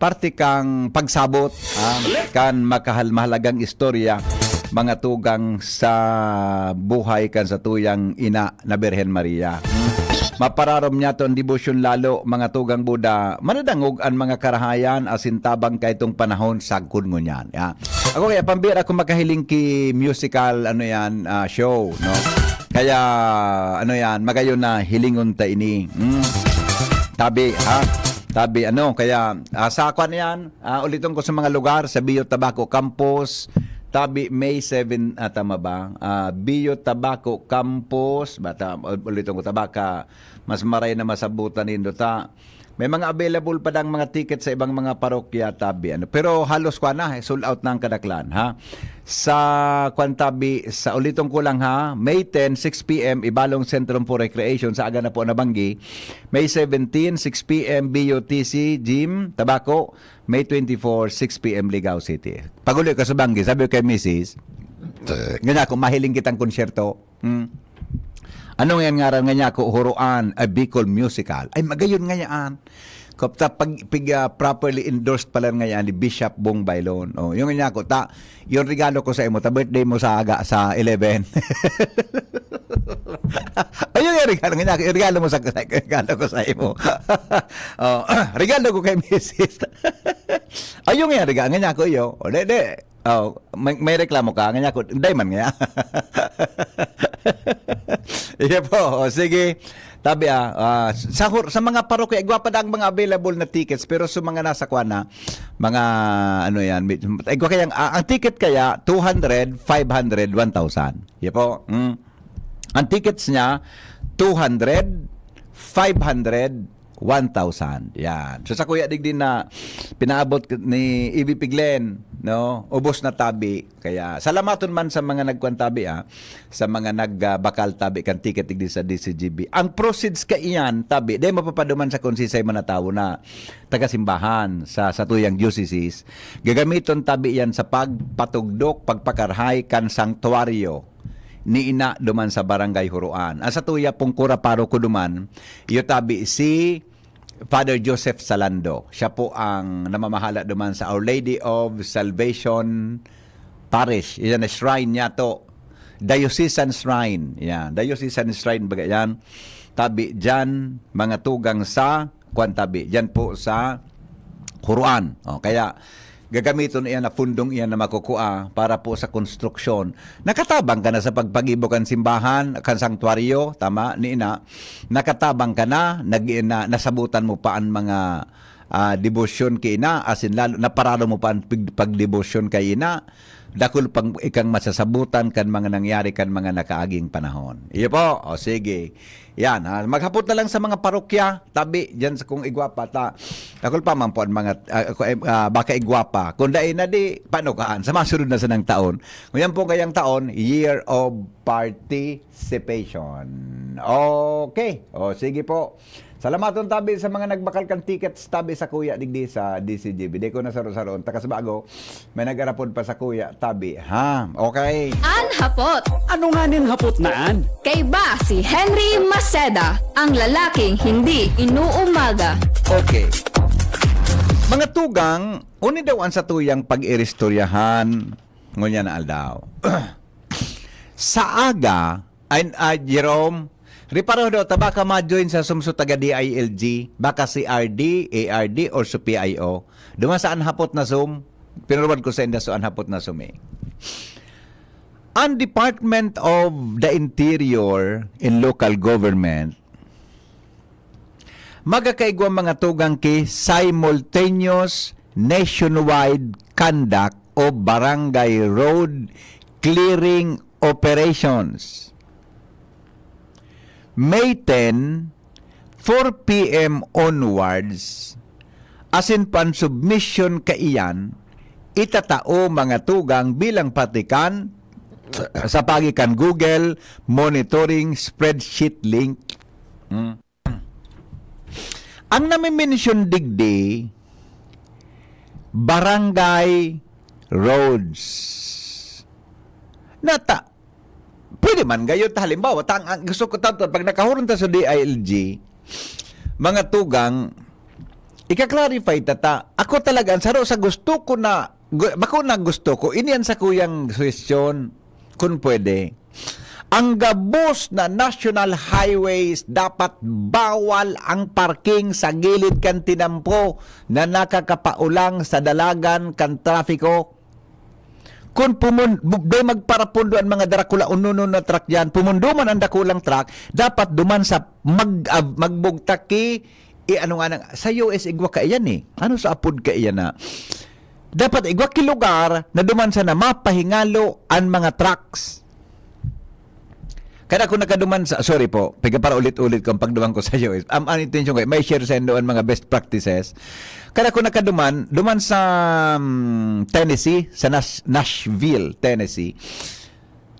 parte kang pagsabot kan mahalagang istorya mga tugang sa buhay kan sa tuyang ina na Birhen Maria. Mapararom niya to ang debosyon lalo mga tugang Buda manadangog ang mga karahayan asintabang kay itong panahon sagkon mo niyan. Ya. Ako kaya pambira ako makahiling ki musical show, no? Kaya magayon na hilingon ta ini. Tabi kaya sa kwan yan, ulitin ko sa mga lugar sa Bio Tabaco Campus, tabi May 7 tama ba? Bio Tabaco Campus, ulitin ko tabaka mas maray na masabutan nindo ta. May mga available pa dang mga ticket sa ibang mga parokya tabi pero halos kwa na sold out na ang kadaklan ha. Sa Kwantabi sa ulitong kulang ha, May 10 6 PM Ibalong Sentrum for Recreation sa aga na po nabanggi. May 17 6 PM BUTC Gym Tabaco. May 24 6 PM Ligao City. Paguloy ka sa banggi, sabi ko kay Mrs. Ganyan ako mahiling kitang konsyerto. Anong yan nga rin nga niya ko huruan a Bicol musical? Ay magayon nga yan. Kapta pag properly endorsed pala nga yan ni Bishop Bong Bailon. Oh, yung nga ko yung regalo ko sa imo, ta birthday mo sa aga sa 11. Ayun yung regalo nga niya, regalo mo sa regalo ko sa imo. Oh, regalo ko kay Mrs. Ayun nga regalo nga niya ko yo. O de. Oh, may reklamo ka nga ko. Diamond nga. Iya po. O, sige. Tabi sa mga parokya, igwa pa ang mga available na tickets pero sa mga nasa kwana, mga igwa kaya ang ticket kaya 200, 500, 1,000. Iya po. Ang tickets niya 200, 500, 1,000. Yan. So sa Kuya Digdi na pinaabot ni Ibi Piglen, no? Ubos na tabi. Kaya salamaton man sa mga nagkwantabi sa mga nagbakal tabi kan ticket digdi sa DCGB. Ang proceeds ka iyan tabi, dahil mapapaduman sa konsisay man na tao na taga-simbahan sa tuyang diocese. Gagamiton tabi yan sa pagpatugdok, pagpakarhay kan sanktuaryo ni ina duman sa barangay Huruan. Asa tuya pong kuraparo ko duman, iyo tabi si Father Joseph Salando. Siya po ang namamahala duman sa Our Lady of Salvation Parish. Yan na shrine niya to. Diocesan Shrine. Yan. Diocesan Shrine baga yan. Tabi dyan, mga tugang sa Kwantabi. Dyan po sa Huruan. O, kaya gagamiton iyan na fundong iyan na makukuha para po sa konstruksyon. Nakatabang ka na sa pagpagibo kan simbahan, kan sanktuaryo, tama, ni ina. Nakatabang ka na, nasabutan mo pa ang mga debosyon kay ina, asin lalo, naparado mo pa ang pagdebosyon kay ina, dakul pang ikang masasabutan kan mga nangyari kan mga nakaaging panahon. Iyo po, o sige. Yan, maghapot na lang sa mga parokya, tabi, dyan sa kung igwapa, dakul pa man po ang mga, baka igwapa, kung dahil na di, panukaan, sa masunod na sa ng taon. Kung yan po kayang taon, Year of Participation. Okay, o sige po. Salamaton tabi sa mga nagbakal kan tickets tabi sa Kuya digdi sa DCGB. Di ko na saro-saroon. Takas bago, may nagarapon pa sa Kuya tabi. Ha? Okay. Hapot. Ano nga nin hapot naan? Kay ba si Henry Maceda, ang lalaking hindi inuumaga. Okay. Mga tugang, uni daw ang sa tuyang pag-iristoryahan. Ngunya na aldaw. Sa aga, Jerome, riparo daw, tabaka ma-join sa sumso taga DILG, baka si RD, ARD, or sa PIO. Dumasaan hapot na Zoom, pinurwad ko sa inda saan hapot na Zoom eh. Ang Department of the Interior in Local Government, magakaigwa mga tugang ki simultaneous nationwide conduct of barangay road clearing operations. May 10, 4 p.m. onwards, asin pan submission kaiyan, itatao mga tugang bilang patikan sa pagikan Google Monitoring Spreadsheet link. Ang nami-mention digdi, barangay roads. Pwede man gayot halimbawa gusto ko tanto pag nakahurun ta sa DILG mga tugang ika-clarify tata, ako talaga, saro sa gusto ko na, bako na gusto ko, iniyan sa kuyang suwestyon, kung pwede. Ang gabos na national highways, dapat bawal ang parking sa gilid kan tinampo na nakakapaulang sa dalagan kan trafiko. Kung magparapundo ang mga Dracula ununo na truck yan, pumundo man ang dakulang truck, dapat duman sa magbugtaki, ano nga nang, sa US igwa ka iyan eh. Ano sa apod ka iyan na? Dapat igwa ki lugar na duman sa na mapahingalo ang mga trucks. Kada ko nakaduman sa, sorry po, para ulit-ulit kong pagduman ko sa US. Ang intention ko, may share sa doon mga best practices. Kada ko nakaduman, sa Tennessee, sa Nashville, Tennessee.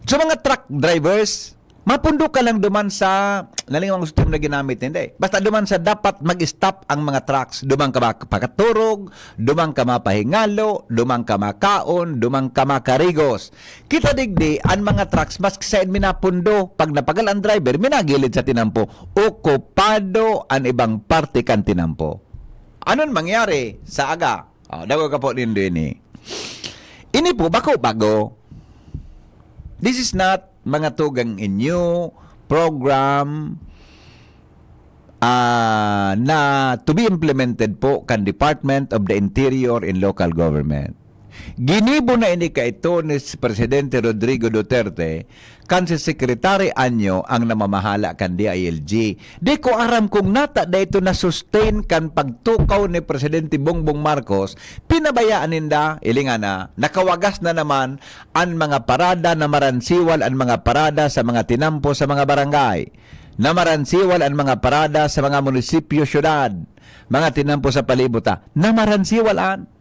So mga truck drivers, mapundo ka lang duman sa, nalingang gusto na ginamit, hindi. Basta duman sa dapat mag-stop ang mga trucks. Duman ka makaturog, duman ka mapahingalo, duman ka makaon, duman ka makarigos. Kita digdi, ang mga trucks, mas sa minapundo, pag napagal ang driver, minagilid sa tinampo, okupado ang ibang parte kan tinampo. Anong mangyari sa aga? Dago ka po din din eh. Ini po, bago. This is not mga tugang inyo program na to be implemented po kan Department of the Interior in Local Government. Ginibo na ini ka ito ni Presidente Rodrigo Duterte kan si Secretary Anyo ang namamahala kan DILG. Di ko aram kung nata da ito na sustain kan pagtukaw ni Presidente Bongbong Marcos, pinabayaan ninda, ilingan na, nakawagas na naman ang mga parada na maransiwal ang mga parada sa mga tinampo sa mga barangay. Na maransiwal ang mga parada sa mga munisipyo, syudad, mga tinampo sa palibuta. Na maransiwalan.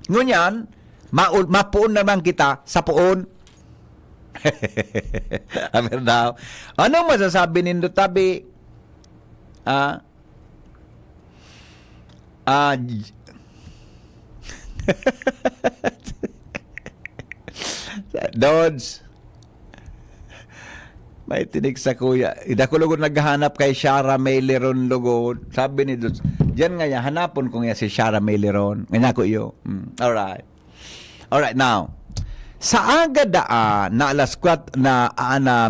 Ngunyan, mapuon naman kita sa puon. Amer daw. Anong masasabi nindo tabi? Dodge. May tinig sa kuya. Idako lugod naghahanap kay Shara Maileron lugod. Sabi ni Dodge, diyan nga ya, hanapon ko nga si Shara Maileron. Nga ko iyo. Alright. Alright, now. Sa aga na alas 4 na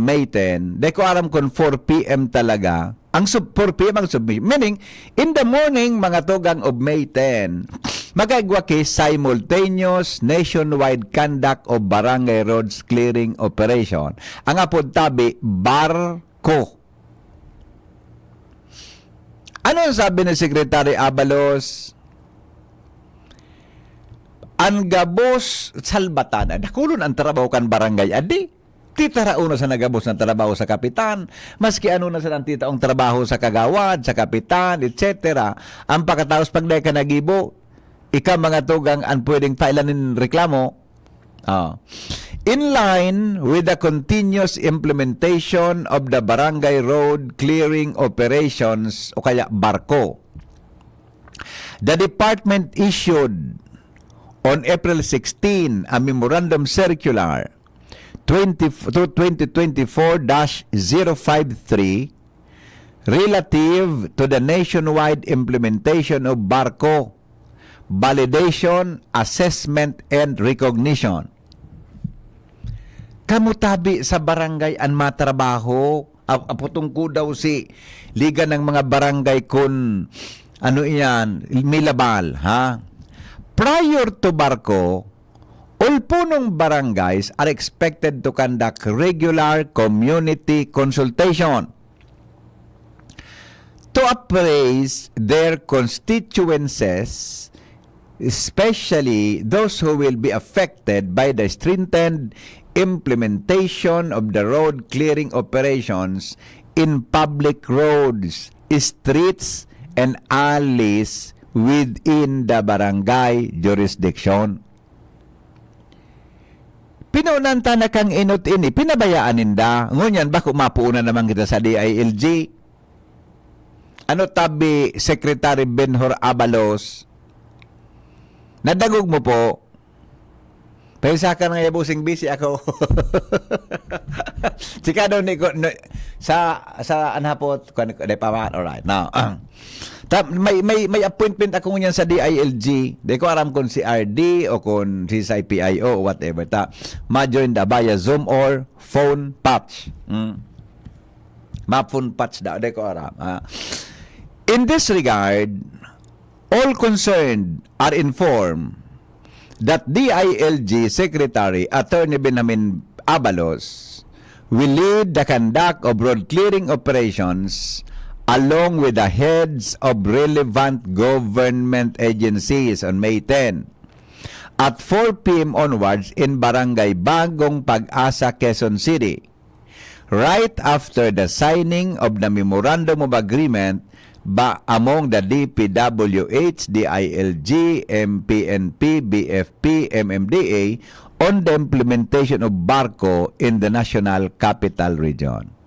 May 10, de ko aram kung 4 p.m. talaga. Ang 4 p.m. ang submission. Meaning, in the morning, mga tugang of May 10, magagwa ki simultaneous nationwide conduct of barangay roads clearing operation. Ang apod tabi, BARCO. Ano ang sabi ni Secretary Abalos? Ang gabos salbatan, nakulon ang trabaho kan barangay, adi, titara uno sa nagabos ng trabaho sa kapitan, maski ano na sa nantita ang trabaho sa kagawad, sa kapitan, etc. Ang pagkataos pag ka nagibo, ika mga tugang ang pwedeng pailanin reklamo. In line with the continuous implementation of the barangay road clearing operations, o kaya BARCO, the department issued on April 16, a Memorandum Circular 2024-053 relative to the nationwide implementation of BARCO, Validation, Assessment, and Recognition. Kamutabi sa barangay ang matrabaho, aputong ko daw si Liga ng mga Barangay kun ano iyan, milabal, ha? Prior to BARCO, all punong barangays are expected to conduct regular community consultation to appraise their constituencies, especially those who will be affected by the stringent implementation of the road clearing operations in public roads, streets, and alleys within the barangay jurisdiction. Pinunanta na kang inot ini, pinabayaan ninda. Ngunyan, bako mapuuna naman kita sa DILG. Ano tabi, Secretary Benhur Abalos? Nadagog mo po. Pero sa akin nga busing busy ako. Sika daw ni ko, sa anhapot, alright, now, May appointment ako niyan sa DILG. Di ko alam kung si RD o kung si CIPIO o whatever. Ma-join da via Zoom or phone patch. Ma-phone patch da. Di ko alam. In this regard, all concerned are informed that DILG Secretary Attorney Benjamin Abalos will lead the conduct of road clearing operations along with the heads of relevant government agencies on May 10 at 4 p.m. onwards in Barangay Bagong Pag-asa, Quezon City, right after the signing of the Memorandum of Agreement among the DPWH, DILG, MPNP, BFP, MMDA on the implementation of Barco in the National Capital Region.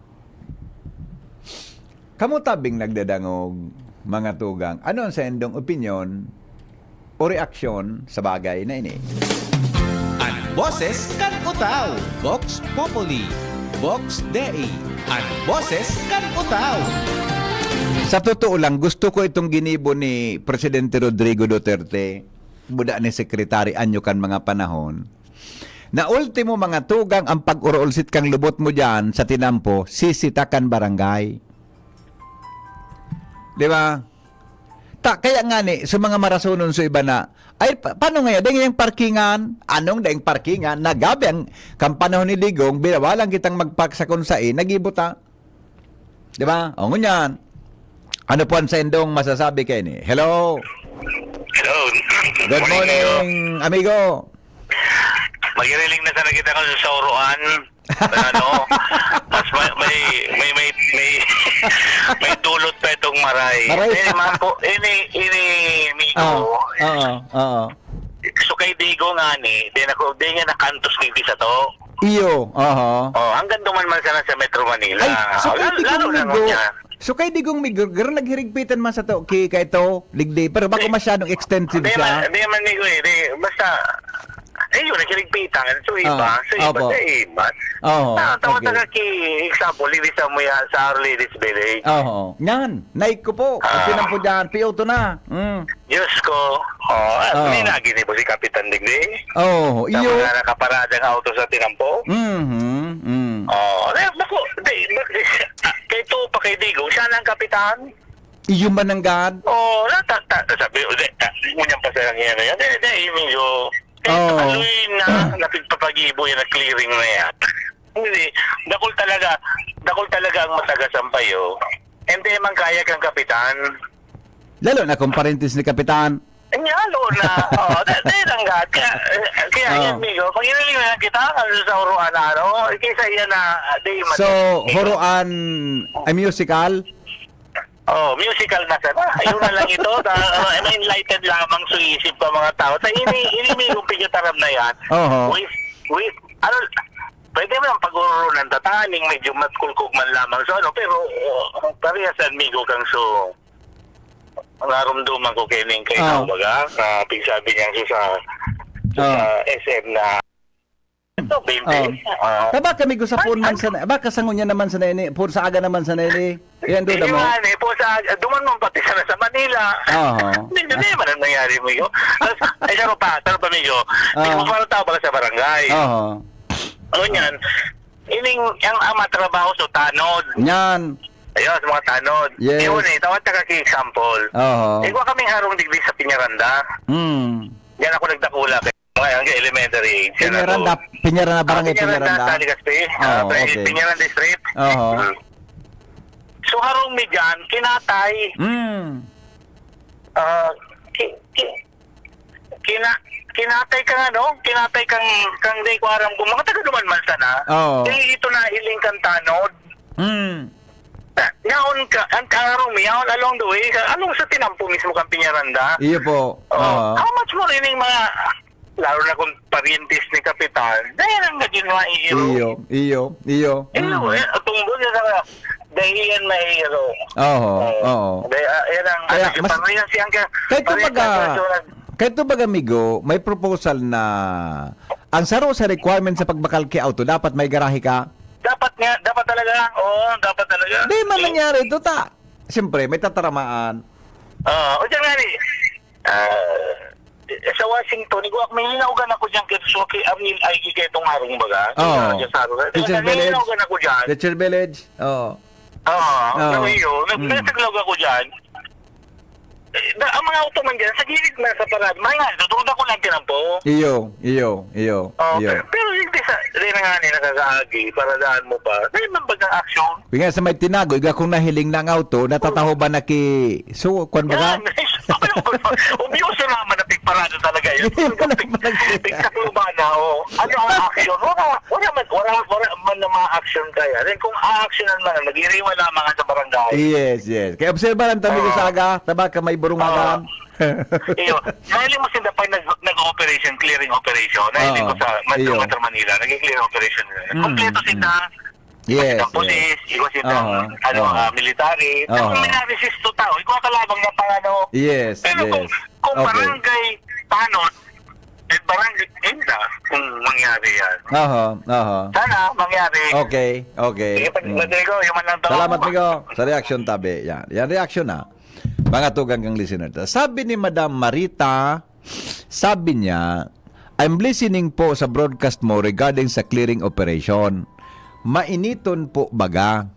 Kamu tabing nagdadangog, mga tugang, ano ang sa indong opinion o reaksyon sa bagay na ini? Ang boses kan utaw, Vox Populi, Vox Dei. Ang boses kan utaw. Sa totoo lang, gusto ko itong ginibo ni Presidente Rodrigo Duterte, buda ni Sekretary Anyukan mga panahon, na ultimo mga tugang ang pag-urolsit kang lubot mo dyan sa tinampo, sisitakan barangay. Di ba? Kaya nga ni, sa mga marasunon sa iba na, ay, paano ngayon? Dahil yung parkingan, anong dahil parkingan, nagabi ang kampanahon ni Digong, binawalang kitang magpark sa kunsain, nagibuta. Di ba? O ngunyan. Ano po ang sa indong masasabi kayo ni? Hello? Hello. Good morning, amigo. Magiriling na sana kita ko sa sauruan. Ano? Mas may dulot pa itong maray. Ini Migo. Oo. So kay Digo nga ni, di nga nakantos kay sa to. Iyo. Hanggang duman man sana sa Metro Manila. Ay, so kay Digong na Migo. niya. So kay Digong Migo, gara naghirigpitan man sa to, kay ito, ligday, pero bako masyadong extensive siya. Di man Migo basta yun, nakirigpitan. So iba, Opo. sa iba. Tawa okay. taga ki, example, lilis sa muya sa Our Lady's Village. Oo. Yan, naik ko po. Kasi nang po dyan, piyoto na. Diyos ko, may nagini po si Kapitan Digdi. Oo, Sa iyo. mga nakaparadang auto sa tinampo. Naku, kay to pa kay Digo, siya na ang kapitan. Iyo mananggad. Sabi, ngunyan pa sa lang yan na yan. Medyo, aluin na, napigpapagibo yan na clearing na yan. Hindi, dakol talaga ang matagasampayo. Hindi man kaya kang kapitan. Lalo na kung parentis ni Kapitan. Nyalo na. Dahil lang gat. Kaya yan, Migo, pag iniling na kita, sa uruan na, kaysa yan na, So, Huruan ay musical? Musical na sana. Ayun na lang ito. Enlightened lamang sa isip pa mga tao. Sa ini yung pigataram na yan. Pwede mo ang pag-uro ng tataning, medyo matkulkog man lamang so pero parihasan Migo kang so narumduman ko kay baga, pigsabi niya sa SM na ito, 20. Baka kami gusto sa phone man sana, baka sangon niya naman sa nene, phone sa aga naman sa nene. Yan doon mo. Po sa duman mo pati sana sa Manila. Hindi man ang nangyari mo yun. Ay saro pa Migo. Hindi mo para tao ba sa barangay. Ano yan? Ining ang matrabaho sa tanod. Yan. Ayun, sa mga tanod. Yes. Yun tawag ka example. Ikaw kaming harong digdi sa Piñaranda. Yan ako nagdakula ngayon kay elementary age. Piñaranda, barangay Piñaranda. Sa Ligaspi. Okay. Piñaranda Street. So harong mi dyan, kinatay. Kinatay kang di ko aram kung mga taga-duman man sana. Ito na iling kang tanod. Yaon ka, ang karong yaon along the way, along sa tinampo mismo kang Piñaranda. Iyo po. How much more ining mga, lalo na kung parientis ni Kapitan, dahil ang naging mga Iyo. Tungkol niya sa dahilan may hero. Yan ang, pariyan siyang ka, kahit ito baga, amigo, may proposal na ang saro sa requirement sa pagbakal kay auto, dapat may garahe ka. Dapat talaga. Dapat talaga. Di man nangyari ito, Siyempre, may tataramaan. O dyan nga ni, sa Washington, may hinaugan ako dyan kaya so kay Arnil ay kay itong harong baga. Teacher Village. Hinaugan ako dyan. Teacher Village. Oo. Nagtaglog ako dyan. Ang mga auto man dyan, sa gilid na sa parad, tutulad ako lang tinampo. Iyo. Pero hindi na nga ni nakakaagi, para daan mo pa. Dahil man bagang action. Nga sa may tinago, iga kung nahiling ng auto, natataho ba na ki... So, kwan ba ka? Ubiyos na naman na parado talaga yun. Pigkakluban na, ano ang action? Wala man na mga action kaya. Then kung a-actionan man, nag-iriwa lamang sa barangay. Yes. Kaya obserba lang tabi ko sa aga, taba ka may burungagan. Iyo, nahiling mo sila pa nag-operation, clearing operation. Nahiling ko sa Metro Manila, nag-clearing operation. Kompleto sila. Yes. Ang police, ikaw sila, military. Kung may na-resist to tao, ikaw kalabang na pangano. Yes. Pero kung barangay tanod, barangay enda kung mangyari yan. Sana mangyari. Okay. Madrigo, yung man lang tawag Salamat, mo. Migo. Sa reaction tabi. Yan reaction na. Mga tugang kang listener. Sabi ni Madam Marita, sabi niya, I'm listening po sa broadcast mo regarding sa clearing operation. Mainiton po baga.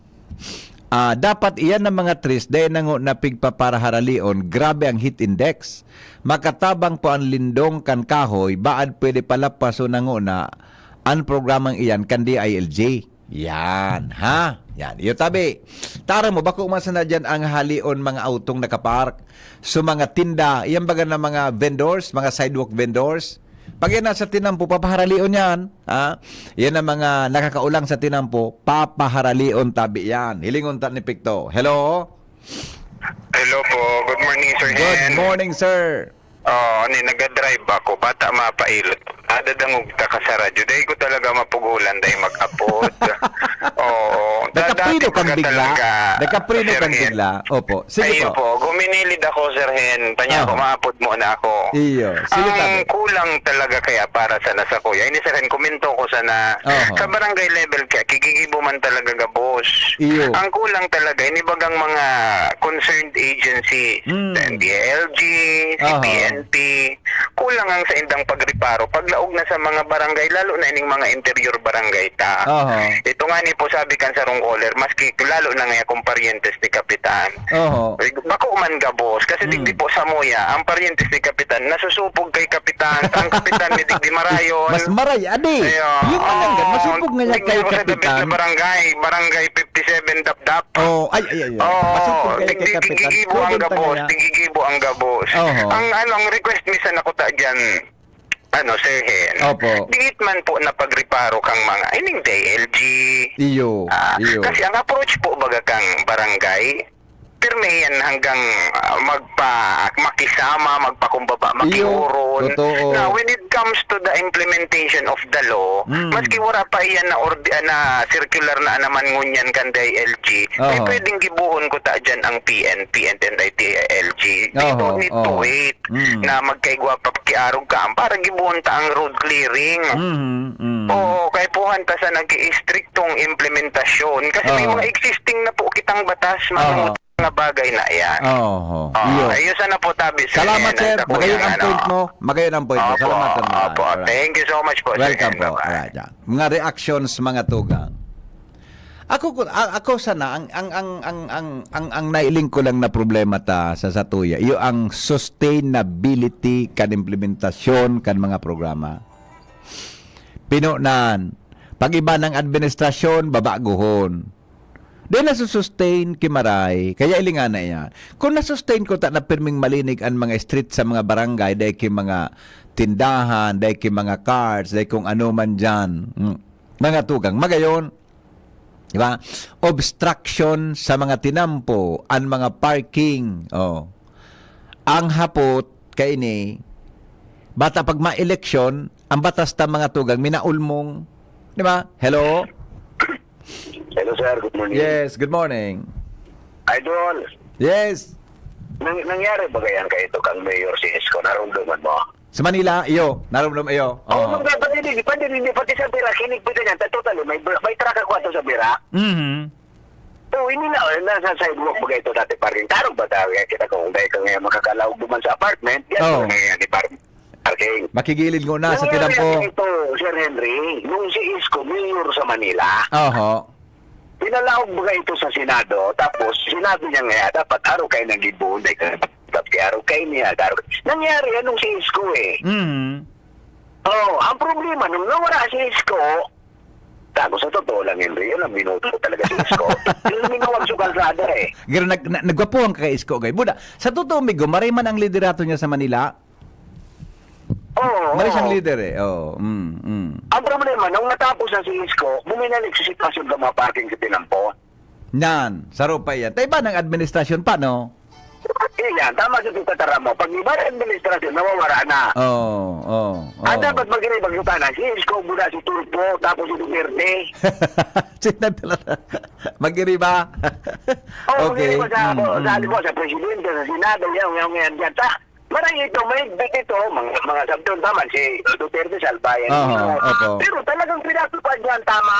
Dapat iyan ng mga trees dahil nango na pigpaparaharalion, grabe ang heat index. Makatabang po ang lindong kan kahoy, baad pwede palapaso nango na ang programang iyan kandi ILJ. Yan, ha? Yan, iyo tabi. Tara mo, bako umasa na dyan ang halion mga autong nakapark. So mga tinda, iyan baga na mga vendors, mga sidewalk vendors. Pag yan nasa tinampo, papaharalion yan. Ha? Yan ang mga nakakaulang sa tinampo, papaharalion tabi yan. Hilingon ta ni Picto. Hello? Hello po. Good morning, Sir Hen. Good morning, sir. Nag-drive ako. Bata mapailot. Dadangog ta ka sa radyo. Dahil ko talaga mapugulan dahil mag-upload. Nakaprino kang bigla. Nakaprino kang bigla. Opo. Sige Ayun po. po. Guminilid ako, Sir Hen. Tanya ko, ma-upload mo na ako. Iyo. Sige tabi. Ang kulang talaga kaya para sa nasa kuya. Ini, Sir Hen, kuminto ko sana. Sa barangay level kaya, kikigibo man talaga ga, boss. Iyo. Ang kulang talaga, inibagang mga concerned agency. DLG, CPNP. Kulang ang sa indang pagriparo. Paglaog na sa mga barangay, lalo na ining mga interior barangay ta. Ito nga ni po sabi kan sa rong caller, maski lalo na nga kung parientes ni Kapitan. Bako man ga, boss. Kasi digdi po sa Moya, ang parientes ni Kapitan, nasusupog kay Kapitan. Ang Kapitan ni digdi marayon. Mas maray, adi. Yung alanggan, masupog nga niya kay Kapitan. Sa barangay 57 Dapdap. Ay. Masupog nga kay Kapitan. Tigigibo ang gabos, tigigibo ang gabos. Ang request misan ako ta dyan, Sir Hen. Opo. Dingit man po na pagriparo kang mga ining DLG. Iyo. Kasi ang approach po baga kang barangay, pirme yan hanggang makisama, magpakumbaba, makiuron. Now, when it comes to the implementation of the law, maski wala pa iyan na circular na naman ngunyan kan DLG, may pwedeng gibuhon ko ta dyan ang PNP and then DLG. They don't need to wait na magkaigwa pa kiarog ka para gibuhon ta ang road clearing. Kaya puhan ta sa nag-istriktong implementasyon. Kasi may mga existing na po kitang batas, mga bagay na yan. Ayun sana po tabi. Salamat, sir. Magayon ang point mo. Salamat mo. Thank you so much po. Welcome po. Mga reactions, mga tugang. Ako sana ang nailing ko lang na problema ta sa Satuya, iyo ang sustainability kan implementasyon kan mga programa. Pinunan, pag-iba ng administrasyon, babaguhon. Di nasusustain kimaray, kaya ilingan na yan. Kung nasustain ko ta na pirming malinig ang mga street sa mga barangay, dahil ki mga tindahan, dahil ki mga cars, dahil kung ano man dyan, mga tugang, magayon. Diba? Obstruction sa mga tinampo, ang mga parking. Ang hapot, kaini, bata pag ma-eleksyon, ang batas ta mga tugang, minaulmong. Diba? Hello? Hello, sir. Good morning. Yes, good morning. Idol, Yes. nangyari ba ganyan ka ito kang Mayor si Isko? Narumduman mo? Sa Manila, iyo. Naramdam iyo. Pati sa Bira, kinig pa ganyan. Totally, may truck ako ato sa Bira. So, hindi na, nasa sidewalk ba ito dati parking? Tarong ba tayo? Kita ko, dahil ka ngayon makakalaog duman sa apartment, yan Oh. ngayon ni parking. Makigilid ko na sa Nangyari tinampo. ito, Sir Henry, nung si Isko, mayor sa Manila, Oho. pinalaog ba ito sa Senado, tapos sinabi niya nga, dapat araw kayo nang gibuon, dahil dapat araw kayo niya, araw. Nangyari yan nung si Isko eh. Mhm. Oh, ang problema, nung nawala si Isko, tago sa totoo lang, Henry, yun ang minuto talaga si Isko. Yung minuwag sa kalsada eh. Pero nagwapuhan ka kay Isko, gay. Buda, sa totoo, Migo, maray man ang liderato niya sa Manila. Oo. Maray siyang oo. leader eh. Oh. Ang problema, nung natapos na si Isko, buminalik sa sitwasyon ng mga parking sa tinampo. Nan, saro pa yan. Tayo ba ng administrasyon pa, no? Yan, tama sa tutatara mo. Pag iba na administrasyon, nawawala na. Oh. Ang dapat magkita na, si Isko, muna si Turpo, tapos si Duterte. Magiri ba? Oo, Okay. okay. Sa presidente, sa Senado, yan dyan. Marami ito, may bit ito, mga sabdon tama, si Duterte Salbayan. Opo. Pero talagang pinatupad yan, tama.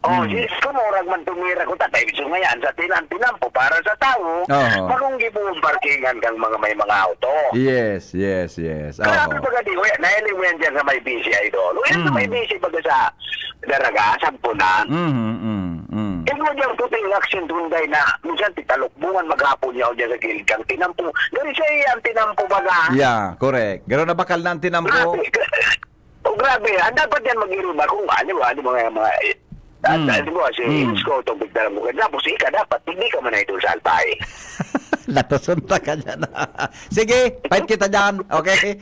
Oh, si Isko morag man tumira ko tatay so ngayon sa tinampo para sa tao, magunggi buong parkingan kang may mga auto. Yes. Grabe baga di, naili mo yan dyan sa may busy idol. Yan sa may busy baga sa daraga, sampunan. Ito mo dyan puting action tunday na minsan titalokbungan maghapon niya o dyan sa gilid kang tinampo. Dari siya yan, tinampo baga. Yeah, correct. Garo na bakal na ang tinampo. Grabe. Ang dapat yan mag-iruma kung ano mga ano mo, si Isko, itong bigdala mo. Tapos ika dapat, hindi ka man na ito sa Albay. Latasunta ka dyan. Sige, fight kita dyan. Okay?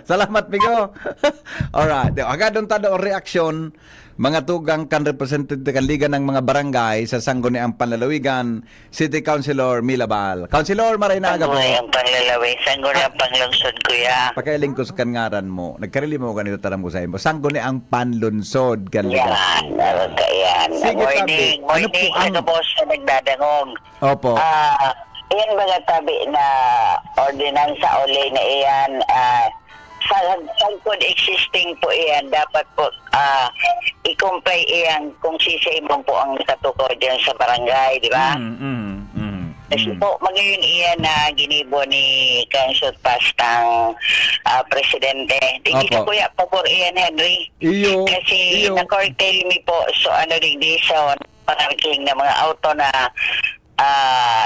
Salamat, Migo. Alright. Agad ang tado o reaksyon, mga tugang kan representative kan liga ng mga barangay sa Sangguniang Panlalawigan, City Councilor Milabal. Councilor, maray na aga po. Sangguniang Panlalawigan, Sangguniang Panlungsod, kuya. Pakailing ko sa kangaran mo. Nagkarili mo ganito taram ko sa imo. Sangguniang Panlunsod kan liga. Yan, naroon ka yan. Sige, Morning, tabi. Ano po morning, ang- sa boss na nagdadangog. Opo. Iyan mga tabi na ordinansa o ley na iyan, sa sangkod existing po iyan, dapat po i-comply iyan kung sisimong po ang katuko dyan sa barangay, di ba? Kasi po, magayon iyan na ginibo ni Kansot Pastang presidente. Tingin Opo. sa kuya, pabor iyan, Henry. Iyo. Kasi na-curtail me po so digdison parking na mga auto na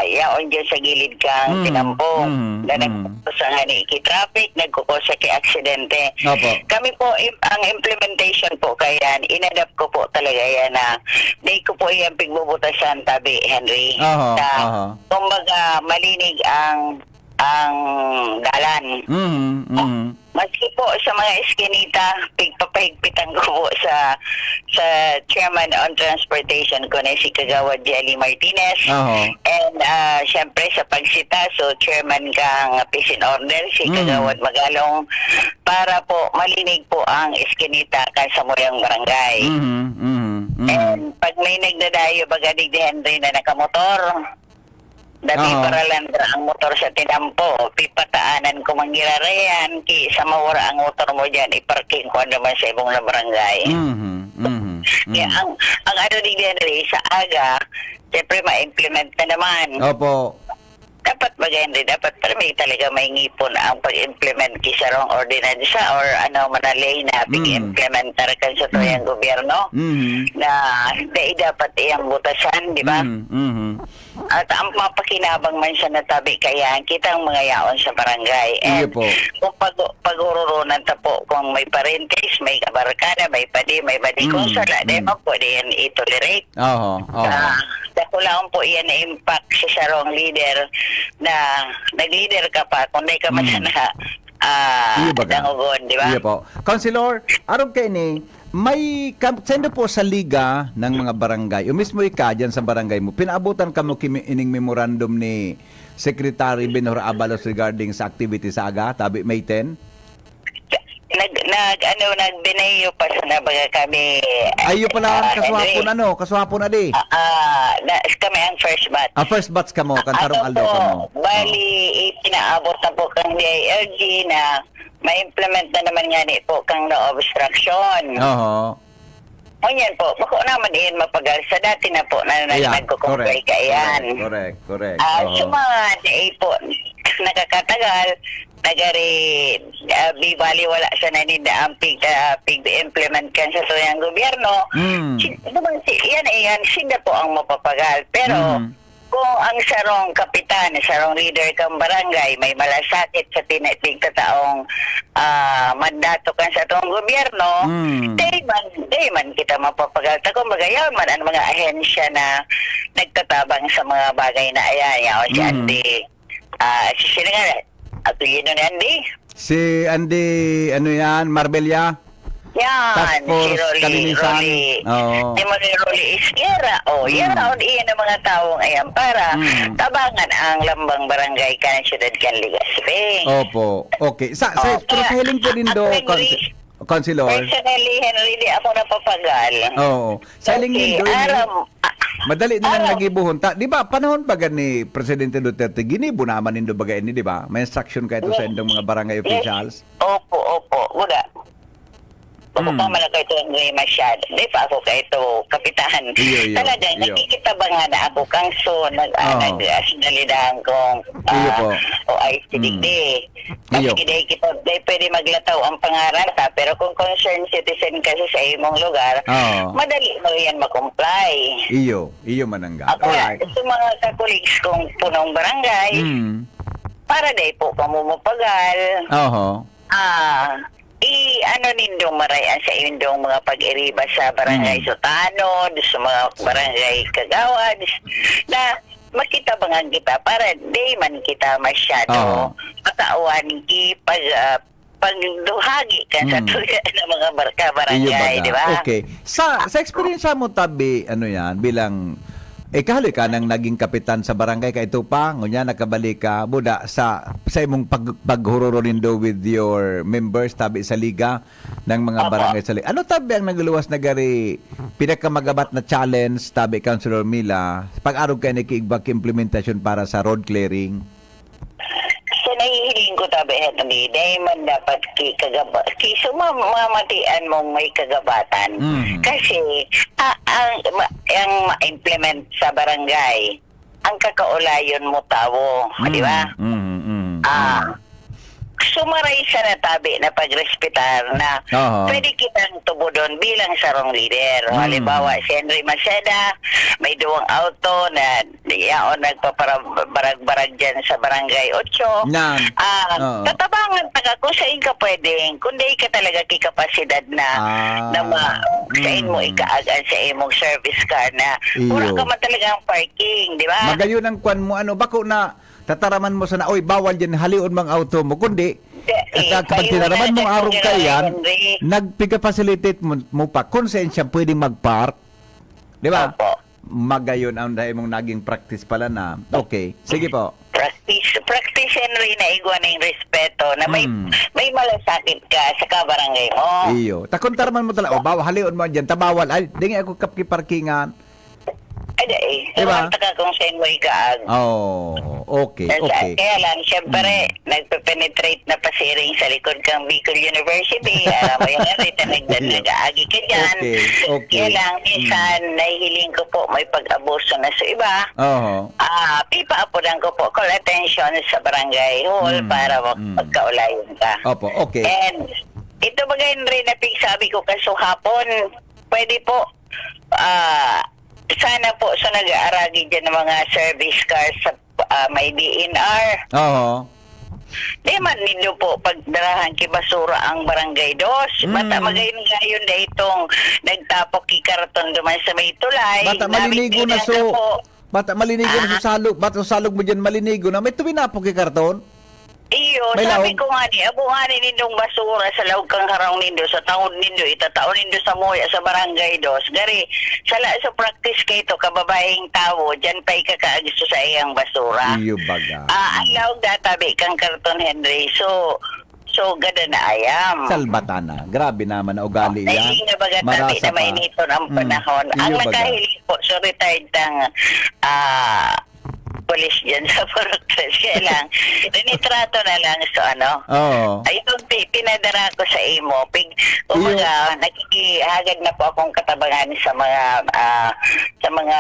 yaon dyan sa gilid kang tinampo na nagkukusa nga ni traffic, nagkukusa kay aksidente. Opo. Kami po, ang implementation po kaya inadapt ko po talaga yan na day ko po yung pigbubutasan tabi, Henry. Na kumbaga malinig ang dalan. Maski po sa mga eskinita, pigpapahigpitan ko po sa Chairman on Transportation ko na si Kagawad Jelly Martinez. And syempre sa pagsita, so Chairman kang Peace and Order, si Kagawad Magalong, para po malinig po ang eskinita kan sa Muyang Barangay. And pag may nagdadayo bagadig ni Henry na nakamotor, dati paralan ang motor sa tinampo, pipataanan ko manggirarayan, ki sa mawara ang motor mo dyan, iparking ko naman sa ibong na barangay. Kaya ang ano ni Henry, sa aga, siyempre ma-implement na naman. Opo. Dapat Henry, dapat para may talaga may ngipon ang pag-implement kisa rong ordinansa or manalay na pag-implementar kan sa tuyang gobyerno na hindi dapat iyang butasan, di ba? At ang mapakinabang man siya na tabi kaya kitang mga yaon sa barangay. And kung pag-ururunan ta po kung may parentes, may kabarkada, may padi, may badikong sala, di ba pwede yan i-tolerate. Dahulaon po yan na impact sa sarong leader na nag-leader ka pa kung di ka masana dangugon, di ba? Iya po. Councilor, aron kay ni may sendo po sa liga ng mga barangay. O mismo ika dyan sa barangay mo, pinaabutan ka mo ining memorandum ni Secretary Benhur Abalos regarding sa activity sa aga, tabi May 10? Nagdenayo pa sa nabaga kami. Ayo pala kaswapon adi. Kami ang first batch. First batch ka mo, kantarong aldo ka mo. Bali, pinaabot na po kang DILG na ma-implement na naman nga po kang no obstruction. Ngunyan po, bako naman iyan mapagal sa dati na po na nagko-comply ka yan. Correct. So mga day po, nakakatagal, nagari bibali wala sa naninda ang pig-implement kan sa tuyang gobyerno. Yan, sila po ang mapapagal. Pero, kung ang sarong kapitan, sarong leader kang barangay, may malasakit sa tinatig taong mandato kan sa itong gobyerno, day man kita mapapagal. Kung magayaw man ang mga ahensya na nagtatabang sa mga bagay na ayan. Si Andy, sino nga, ato yun ni Andy? Si Andy, ano yan, Marbella? Yan, Task Force si Kalinisan. Oo. Si Rolly Isguera. Yan ang iyan ng mga taong ayan para tabangan ang lambang barangay kan siyudad kan Legazpi. Opo. Okay. Pero sa hiling po din do, Councilor. Personally, Henry, di ako napapagal. Oo. Sa hiling din do, madali na lang Alam. nagibuhon. Di ba, panahon ba ni Presidente Duterte, ginibo naman nindo bagay ni, di ba? May instruction kayo sa indong mga barangay officials? Opo. Wala. Ako pa malakay ito ang masyado. Di pa ako kayo ito, kapitan. Iyo. Talagang, nakikita ba nga na ako kang nag-asinalidahan kong OICD. Iyo. Kasi di pwede maglataw ang pangaran ta, pero kung concerned citizen kasi sa imong lugar, madali mo yan makomply. Iyo manangga. Ako sa mga kakuligs kong punong barangay, para day po pamumupagal, ano nindong marayan sa indong mga pag-iriba sa barangay Sotano, sa mga barangay Kagawad, na makita bangan kita para di man kita masyado matauan pagduhagi ka sa tuya ng mga barangay, di ba? Okay. Sa experience mo tabi, ano yan, bilang kahali ka nang naging kapitan sa barangay ka ito pa, ngunya nakabalik ka buda sa imong paghuroro nindo with your members tabi sa liga ng mga barangay sa liga. Ano tabi ang nagluwas na gari pinakamagabat na challenge tabi Councilor Mila pag-arog kay nakiigbak implementation para sa road clearing? So nahihiling ko tabi Henry, dahil man dapat sumamatian mong may kagabatan. Kasi ang ma-implement sa barangay, ang kakaulayon mo tawo, di ba? Sumaray sa natabi na pagrespetar na pwede kitang tubudon bilang sarong leader. Halimbawa, si Henry Maceda, may duwang auto na yaon nagpaparag-barag dyan sa Barangay 8. Tatabangan taga kung saan ka pwedeng, kung di ka talaga kikapasidad na saan mo ikaagan sa imong service car na wala ka man talagang parking, di ba? Magayon ang kwan mo, bako na tataraman mo sana, bawal dyan halion mang auto mo, kundi kapag tinaraman mong arog ka yan, nagpiga-facilitate mo pa, kung saan siya pwedeng mag-park, di ba? Magayon ang dahil mong naging practice pala na, okay, sige po. Practice Henry na igwan ng respeto na may malasakit ka sa kabarangay mo. Iyo. Takon taraman mo talaga, bawal halion mo dyan, tabawal, ay, di nga ako kapki-parkingan. Diba? Taka kung saan mo ikaag. Okay. Kaya lang, syempre, nagpe-penetrate na pasiring sa likod kang Bicol University. Alam mo yung narita, nag-aagi ka dyan. Kaya lang, minsan, nahihiling ko po, may pag-abuso na sa iba. Pipa-apudan ko po, call attention sa barangay hall para magkaulayan ka. Okay. And, ito bagay rin na sabi ko kasuhapon, pwede po, sana po sa nag-aaragi dyan ng mga service cars sa may DNR. Di man nindo po pagdarahan kibasura ang barangay 2. Bata magayon na itong nagtapok kikarton duman sa may tulay. Bata malinigo na salog. Bata salog mo dyan malinigo na may tuminapok kikarton. Iyo, sabi ko nga abuhanin nindong basura sa lawag kang harang nindo, sa taon nindo, itataon nindo sa moya sa barangay 2. Gari, sa practice kayo ito, kababaeng tao, dyan pa ikakaagisto sa iyang basura. Iyo baga. Ang lawag databi kang karton, Henry. So gada na ayam. Salbatana. Grabe naman na ugali yan. Ay, nga baga tabi na mainiton ang panahon. Ang nakahiling po, so retired ng pulis dyan sa Purokres. Kaya lang, rinitrato na lang. So Oo. ay itong pinadara ko sa imo. Umaga, nakikihagad na po akong katabangan sa mga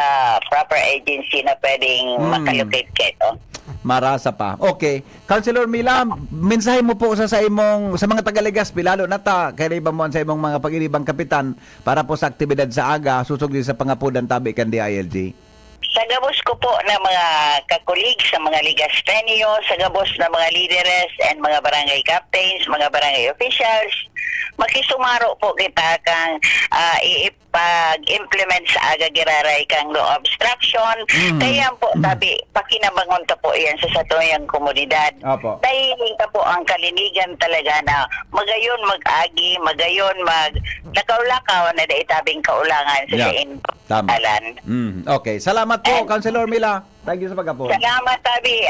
proper agency na pwedeng makalocate kayo. Marasa pa. Okay. Councilor Mila, mensahe mo po sa imong sa mga taga-Legazpi lalo na ta kay iba mo sa imong mga pag-inibang kapitan para po sa aktibidad sa aga susog din sa pangapudan tabi kan DILG. Sa gabos ko po na mga kakulig sa mga Legastenyo, sa gabos na mga leaders and mga barangay captains, mga barangay officials, makisumaro po kita kang ipag-implement sa aga giraray kang no obstruction. Kaya po tabi pakinabangon ta po yan sa satuyang komunidad. Opo. Dahil ka po ang kalinigan talaga na magayon mag-agi, magayon lakaw-lakaw na daitabing kaulangan sa Tama. alan. Okay. Salamat po, Councilor Mila. Thank you sa pagkapon. Salamat, tabi.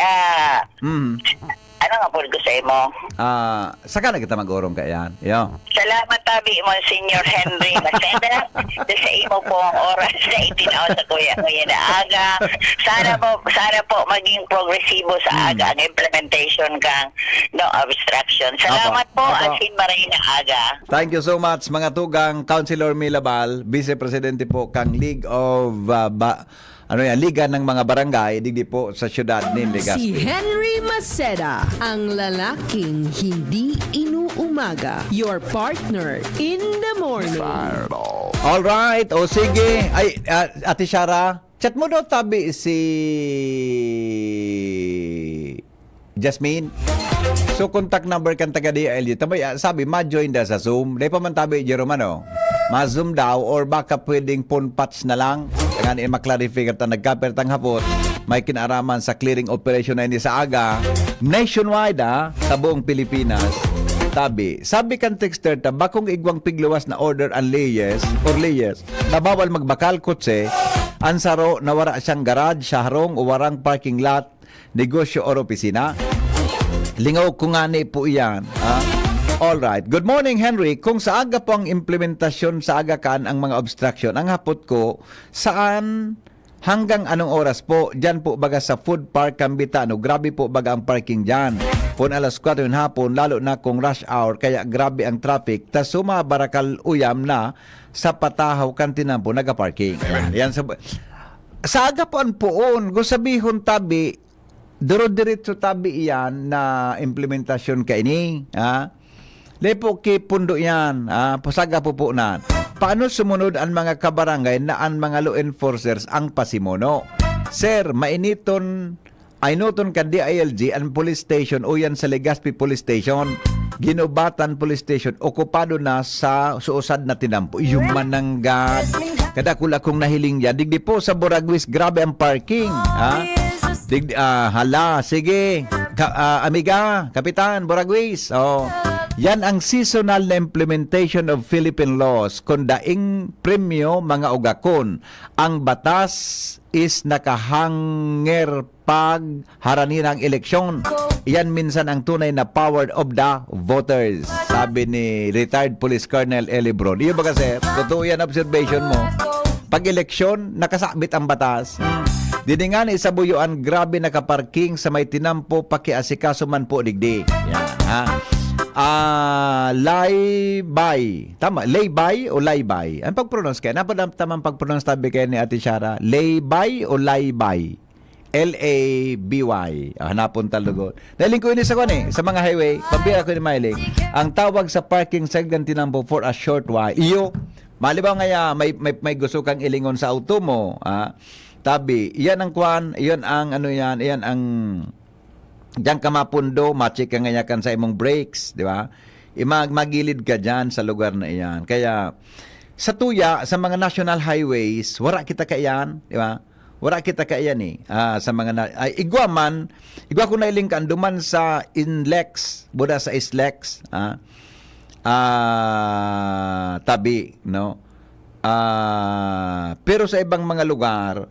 Ano nga po ko sa imo? Saka na kita mag-urong ka yan. Yo. Salamat, tabi, Monsignor Henry Maceda. Sa imo po ang oras na itinaw sa kuya ngayon na aga. Sana po maging progresibo sa aga ang implementation kang no obstruction. Salamat po, Asin Maray na aga. Thank you so much mga tugang Councilor Milabal, Vice Presidente po kang League of Liga ng mga barangay digdi po sa siyudad ni Si Legazpi. Henry Maceda, ang lalaking hindi inuumaga. Your partner in the morning. All right, o sige. Ay, Ate Shara, chat mo daw tabi si Jasmine. So, contact number kan taga DILG. Tabay, sabi, ma-join da sa Zoom. Dahil pa man tabi, Jerome, ma-Zoom daw or baka pwedeng phone patch na lang. Tangan i-maklarify ka nagkaper tang hapot. May kinaraman sa clearing operation na hindi sa aga. Nationwide sa buong Pilipinas. Sabi kan texter ta bakong igwang pigluwas na order and layers na bawal magbakal kotse ansaro na wara siyang garage sa harong o warang parking lot, negosyo o opisina. Lingaw ko nga ni po iyan. Alright. Good morning, Henry. Kung sa aga po ang implementasyon sa agakan ang mga obstruction, ang hapot ko, saan hanggang anong oras po? Diyan po baga sa food park Kambitano. Grabe po baga ang parking diyan. Pun alas 4 ng hapon, lalo na kung rush hour, kaya grabe ang traffic. Tas sumabarakal uyam na sa Patahaw Kantinan po nagaparking. Yan sa aga po ang poon. Kung sabihon tabi, duro-diretso tabi iyan na implementasyon ka ini. Lepo ki pundo yan, pasaga po na. Paano sumunod ang mga kabarangay na ang mga law enforcers ang pasimuno? Sir, mainiton, aynuton ka DILG ang police station o yan sa Legazpi Police Station. Ginubatan Police Station, okupado na sa suusad na tinampo. Yung mananggad. Kadakula kong nahiling yan. Digdi po sa Boragwis, grabe ang parking. Hala, sige. Amiga, Kapitan, Boragwis. Yan ang seasonal na implementation of Philippine laws. Kung daing premyo mga ugakon, ang batas is nakahanger pag harani ng eleksyon. Yan minsan ang tunay na power of the voters. Sabi ni retired Police Colonel Elibron. Iyo ba kasi, totoo yan observation mo. Pag eleksyon, nakasabit ang batas. Dini nga ni sa buyuan, grabe nakaparking sa may tinampo, pakiasikaso man po digdi. Yan, laybay. Tama, laybay o laybay? Ang pag-pronounce kaya? Tamang pag-pronounce tabi kayo ni Ate Shara. Laybay o laybay? L-A-B-Y. Hanapon talugot. Dahil ko ini sa sa mga highway, pabira ko ni Mailing, ang tawag sa parking sa Gantinampo for a short while. Iyo, malibaw nga may gusto kang ilingon sa auto mo. Tabi, iyan ang kwan, iyan ang iyan ang diyan ka mapundo, ma-check ka ngayakan sa imong brakes, di ba? Magilid ka dyan sa lugar na iyan. Kaya, sa tuya, sa mga national highways, wala kita kaiyan, di ba? Wala kita kaiyan sa mga, igwa ko na iling ka, duman sa Inlex, buda sa Islex, tabi, no? Pero sa ibang mga lugar,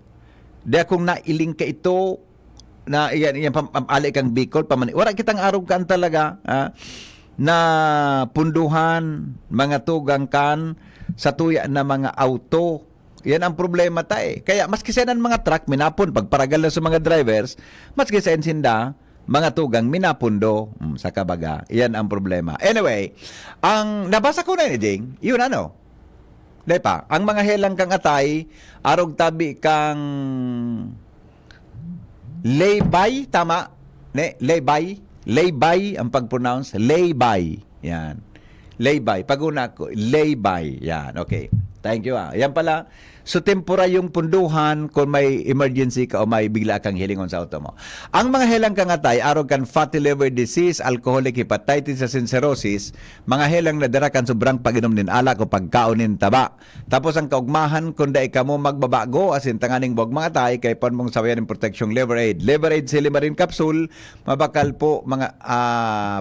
di akong nailing ka ito, na iyan pamali kang Bicol wala kitang arugan talaga na punduhan mga tugang kan sa tuya na mga auto Yan ang problema tayo. Kaya maski sa ng mga truck, minapon, pagparagal na sa mga drivers, maski sa insinda, mga tugang minapundo sa kabaga. Yan ang problema. Anyway, ang nabasa ko na ni Ding, yun ano, pa, ang mga helang kang atay, arog tabi kang laybay, tama? Laybay ang pag-pronounce, laybay. Yan. Laybay. Pag-una ko, laybay. Yan, okay. Thank you. Yan pala. So, tempora yung punduhan kung may emergency ka o may bigla kang hilingon sa auto mo. Ang mga helang kangatay, arog kan fatty liver disease, alcoholic hepatitis at cirrhosis, mga helang na dara kan sobrang pag-inom nin alak o pagkaunin taba. Tapos ang kaugmahan, kung da ka mo magbabago, asin tanganing buwag mga tay, kay pon mong sawayan ng proteksyong liver aid. Liver aid silimarin capsule, mabakal po mga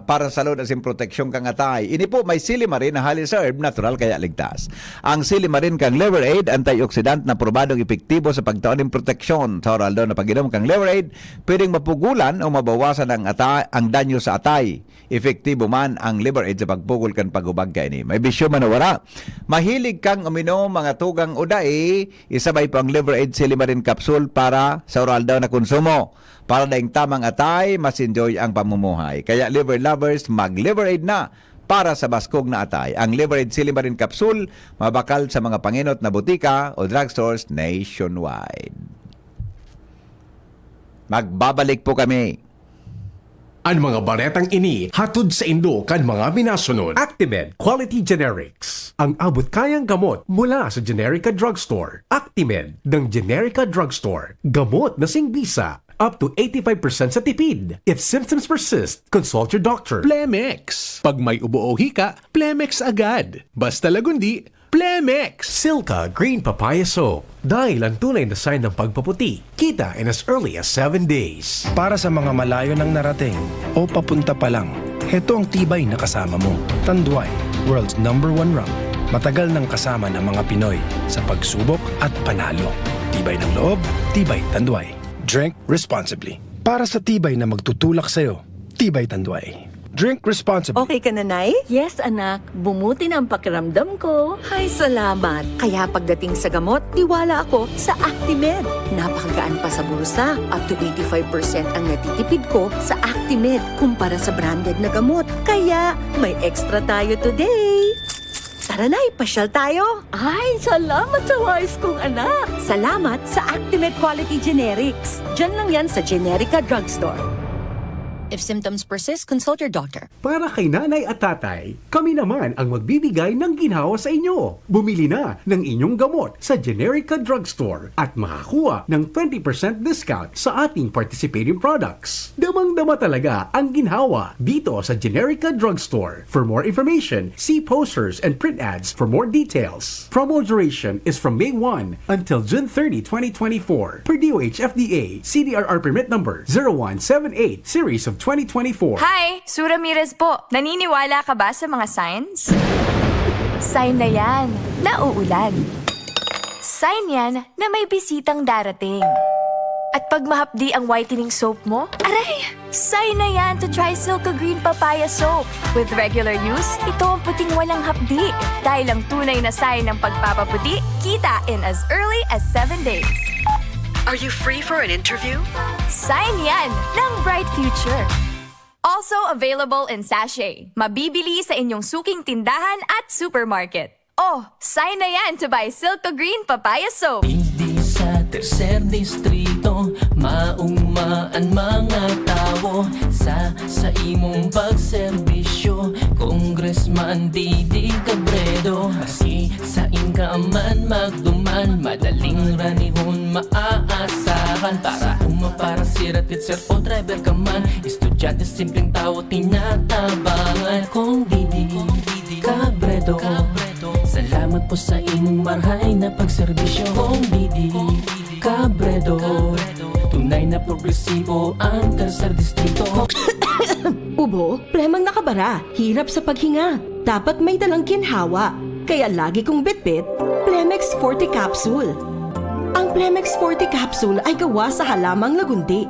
para sa load asin proteksyong kangatay. Ini po may silimarin na halis sa herb, natural kaya ligtas. Ang silimarin kang liver aid, antioxidant na probadong epektibo sa pagtaon ng proteksyon. Sa oral daw na pag-inom kang liver aid, pwedeng mapugulan o mabawasan ang danyo sa atay. Epektibo man ang liver aid sa pagpugol kan pagubag kay ni. May bisyo man wala. Mahilig kang uminom mga tugang uday, isabay po ang liver aid silimarin capsule para sa oral daw na konsumo. Para daing tamang atay, mas enjoy ang pamumuhay. Kaya liver lovers, mag-liver aid na para sa baskog na atay. Ang Liver Aid Silimarin Capsule, mabakal sa mga panginot na butika o drugstores nationwide. Magbabalik po kami. Ang mga baretang ini hatod sa Indo kan mga minasunod. Actimed Quality Generics. Ang abot kayang gamot mula sa Generica Drugstore. Actimed ng Generica Drugstore. Gamot na singbisa. Up to 85% sa tipid. If symptoms persist, consult your doctor. Plemex. Pag may ubo o hika, Plemex agad. Basta lagundi, Plemex. Silka Green Papaya Soap. Dahil ang tunay na sign ng pagpaputi, kita in as early as 7 days. Para sa mga malayo ng narating o papunta pa lang, heto ang tibay na kasama mo. Tanduay, world's #1 rank. Matagal nang kasama ng mga Pinoy sa pagsubok at panalo. Tibay ng loob, tibay Tanduay. Drink responsibly. Para sa tibay na magtutulak sa'yo, tibay Tanduay. Drink responsibly. Okay ka na, Nay? Yes, anak. Bumuti na ang pakiramdam ko. Ay, salamat. Kaya pagdating sa gamot, tiwala ako sa Actimed. Napakagaan pa sa bulsa. Up to 85% ang natitipid ko sa Actimed kumpara sa branded na gamot. Kaya may extra tayo today. Tara na, pasyal tayo. Ay, salamat sa wise kong anak. Salamat sa Actimed Quality Generics. Diyan lang yan sa Generica Drugstore. If symptoms persist, consult your doctor. Para kay nanay at tatay, kami naman ang magbibigay ng ginhawa sa inyo. Bumili na ng inyong gamot sa Generica Drugstore at makakuha ng 20% discount sa ating participating products. Damang-dama talaga ang ginhawa dito sa Generica Drugstore. For more information, see posters and print ads for more details. Promo duration is from May 1 until June 30, 2024. Per DOH FDA, CDRR permit number 0178 series of 2024. Hi! Sue Ramirez po. Naniniwala ka ba sa mga signs? Sign na yan na uulan. Sign yan na may bisitang darating. At pag mahapdi ang whitening soap mo, aray! Sign na yan to try Silka Green Papaya Soap. With regular use, ito ang puting walang hapdi. Dahil ang tunay na sign ng pagpapaputi, kita in as early as 7 days. Are you free for an interview? Sign yan ng Bright Future. Also available in sachet. Mabibili sa inyong suking tindahan at supermarket. Oh, sign na yan to buy Silka Green Papaya Soap. Hindi sa tercer distrito, maugmaan mga tao sa imong pagserbisyo. Congressman Didi Cabredo, maski sa inka man magduman, madaling ranihon maaasahan. Para para siratit sir o driver ka man, estudyante simpleng tao tinatabangan. Kung Didi Cabredo, salamat po sa imong marhay na pagserbisyo. Kung Didi Cabredo, tunay na progresibo ang tercer distrito. Ubo, premang nakabara, hirap sa paghinga. Dapat may dalang ginhawa. Kaya lagi kong bitbit, Plemex Forte Capsule. Ang Plemex Forte Capsule ay gawa sa halamang lagundi.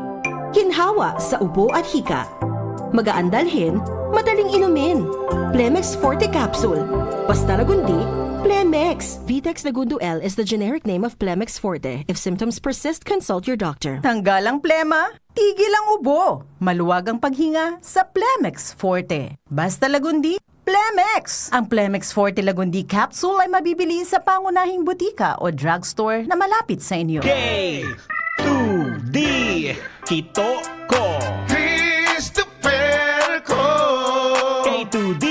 Ginhawa sa ubo at hika. Magaan dalhin, madaling inumin. Plemex Forte Capsule. Basta lagundi, Plemex. Vitex Segundo L is the generic name of Plemex Forte. If symptoms persist, consult your doctor. Tanggal ang plema, tigil ang ubo. Maluwag ang paghinga sa Plemex Forte. Basta Lagundi, Plemex! Ang Plemex Forte Lagundi capsule ay mabibili sa pangunahing butika o drugstore na malapit sa inyo. K2D Kito ko Christopher ko K2D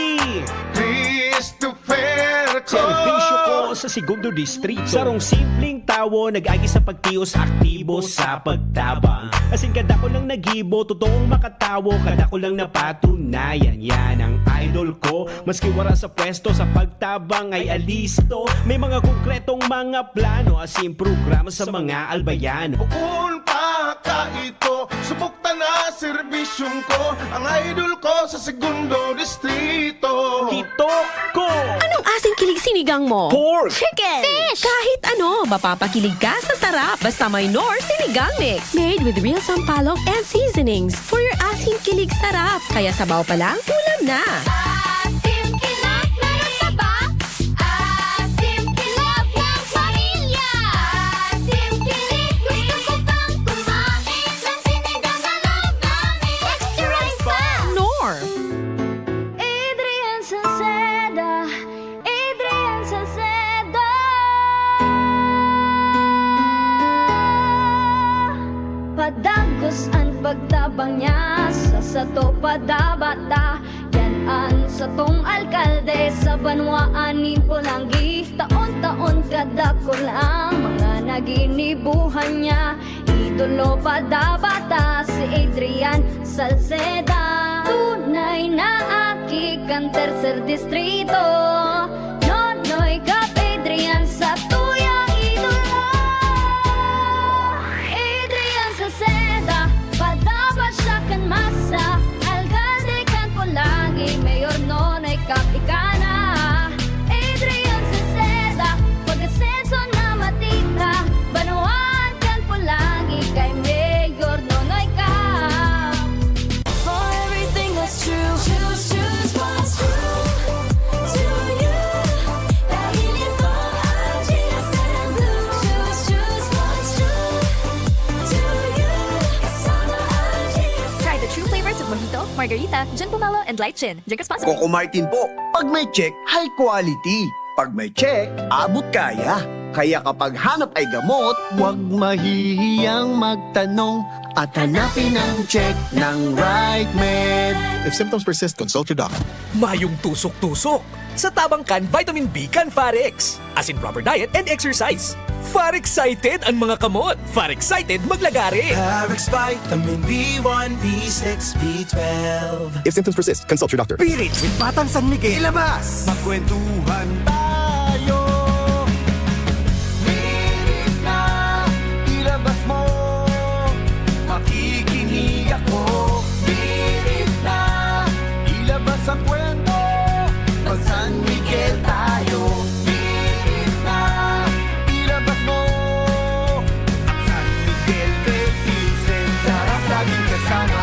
Christopher ko Serbisyo ko sa Segundo Distrito. Sarong simpleng tawo, nag-agi sa pagtiyos, aktibo sa pagtabang. Asin kada ko lang nagibo, totoong makatawo, kada ko lang napatunayan. Yan ang idol ko, maski wala sa pwesto, sa pagtabang ay alisto. May mga konkretong mga plano, asin programa sa mga albayano. Bukun pa ka ito, subok na serbisyong ko, ang idol ko sa Segundo Distrito. Kito ko! Anong asing kilig sinigang mo? Pork! Chicken! Fish! Kahit ano, mapapakilig ka sa sarap. Basta may Nor Sinigang Mix. Made with real sampalok and seasonings for your asing kilig sarap. Kaya sabaw pa lang, ulam na. Asim kinap na nasaba. Asim kinap ng pamilya. Asim kilig, gusto ko pang kumain ng sinigang na love namin. Extra rice pa! Nor! Adrian Salceda, Adrian Salceda. Padagos ang pagtabang niya sa sato padabata. Yan ang satong alkalde sa banwaan po langgi. Taon-taon kada ko lang mga naginibuhan niya. Idolo padabata si Adrian Salceda. Tunay na aki kang tercer distrito. Nonoy Kap Adrian sa tuyang idolo. Adrian Salceda, padaba siya kan masa. Alcalde kan po lagi, Mayor Nonoy Kap ikana. Adrian Salceda, pag-asenso na matita. Banuan kan po lagi kay Mayor Nonoy Kap. For everything that's true, choose what's true to you. Dahil ito ang GSM Blue. Choose what's true to you. Kasama ang GSM. Try the true flavors of Mojito, Margarita, Gin Pomelo, and Light Gin. Drink responsibly. Coco Martin po. Pag may check, high quality. Pag may check, abot kaya. Kaya kapag hanap ay gamot, huwag mahihiyang magtanong at hanapin ang check ng right med. If symptoms persist, consult your doctor. Mayong tusok-tusok. Sa Tabangkan, vitamin B kan Farex. As in proper diet and exercise. Far-excited ang mga kamot. Far-excited maglagari. Farex Vitamin B1, B6, B12. If symptoms persist, consult your doctor. Pirit with Batang San Miguel. Ilabas! Magkwentuhan tayo. Pirit na, ilabas mo. Makikinig ako. Pirit na, ilabas ang kwento. Mag San Miguel tayo. Pirit na, ilabas mo. Ang San Miguel Pilsen, sarap laging kasama.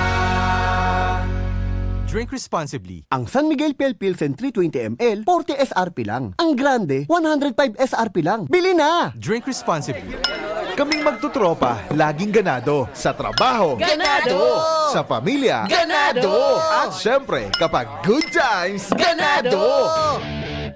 Drink responsibly. Ang San Miguel Pale Pilsen 320 ml, 40 SRP lang. Ang Grande, 105 SRP lang. Bili na! Drink responsibly. Kaming magtutropa, laging ganado. Sa trabaho, Ganado! Sa pamilya, Ganado! At syempre, kapag good times, Ganado!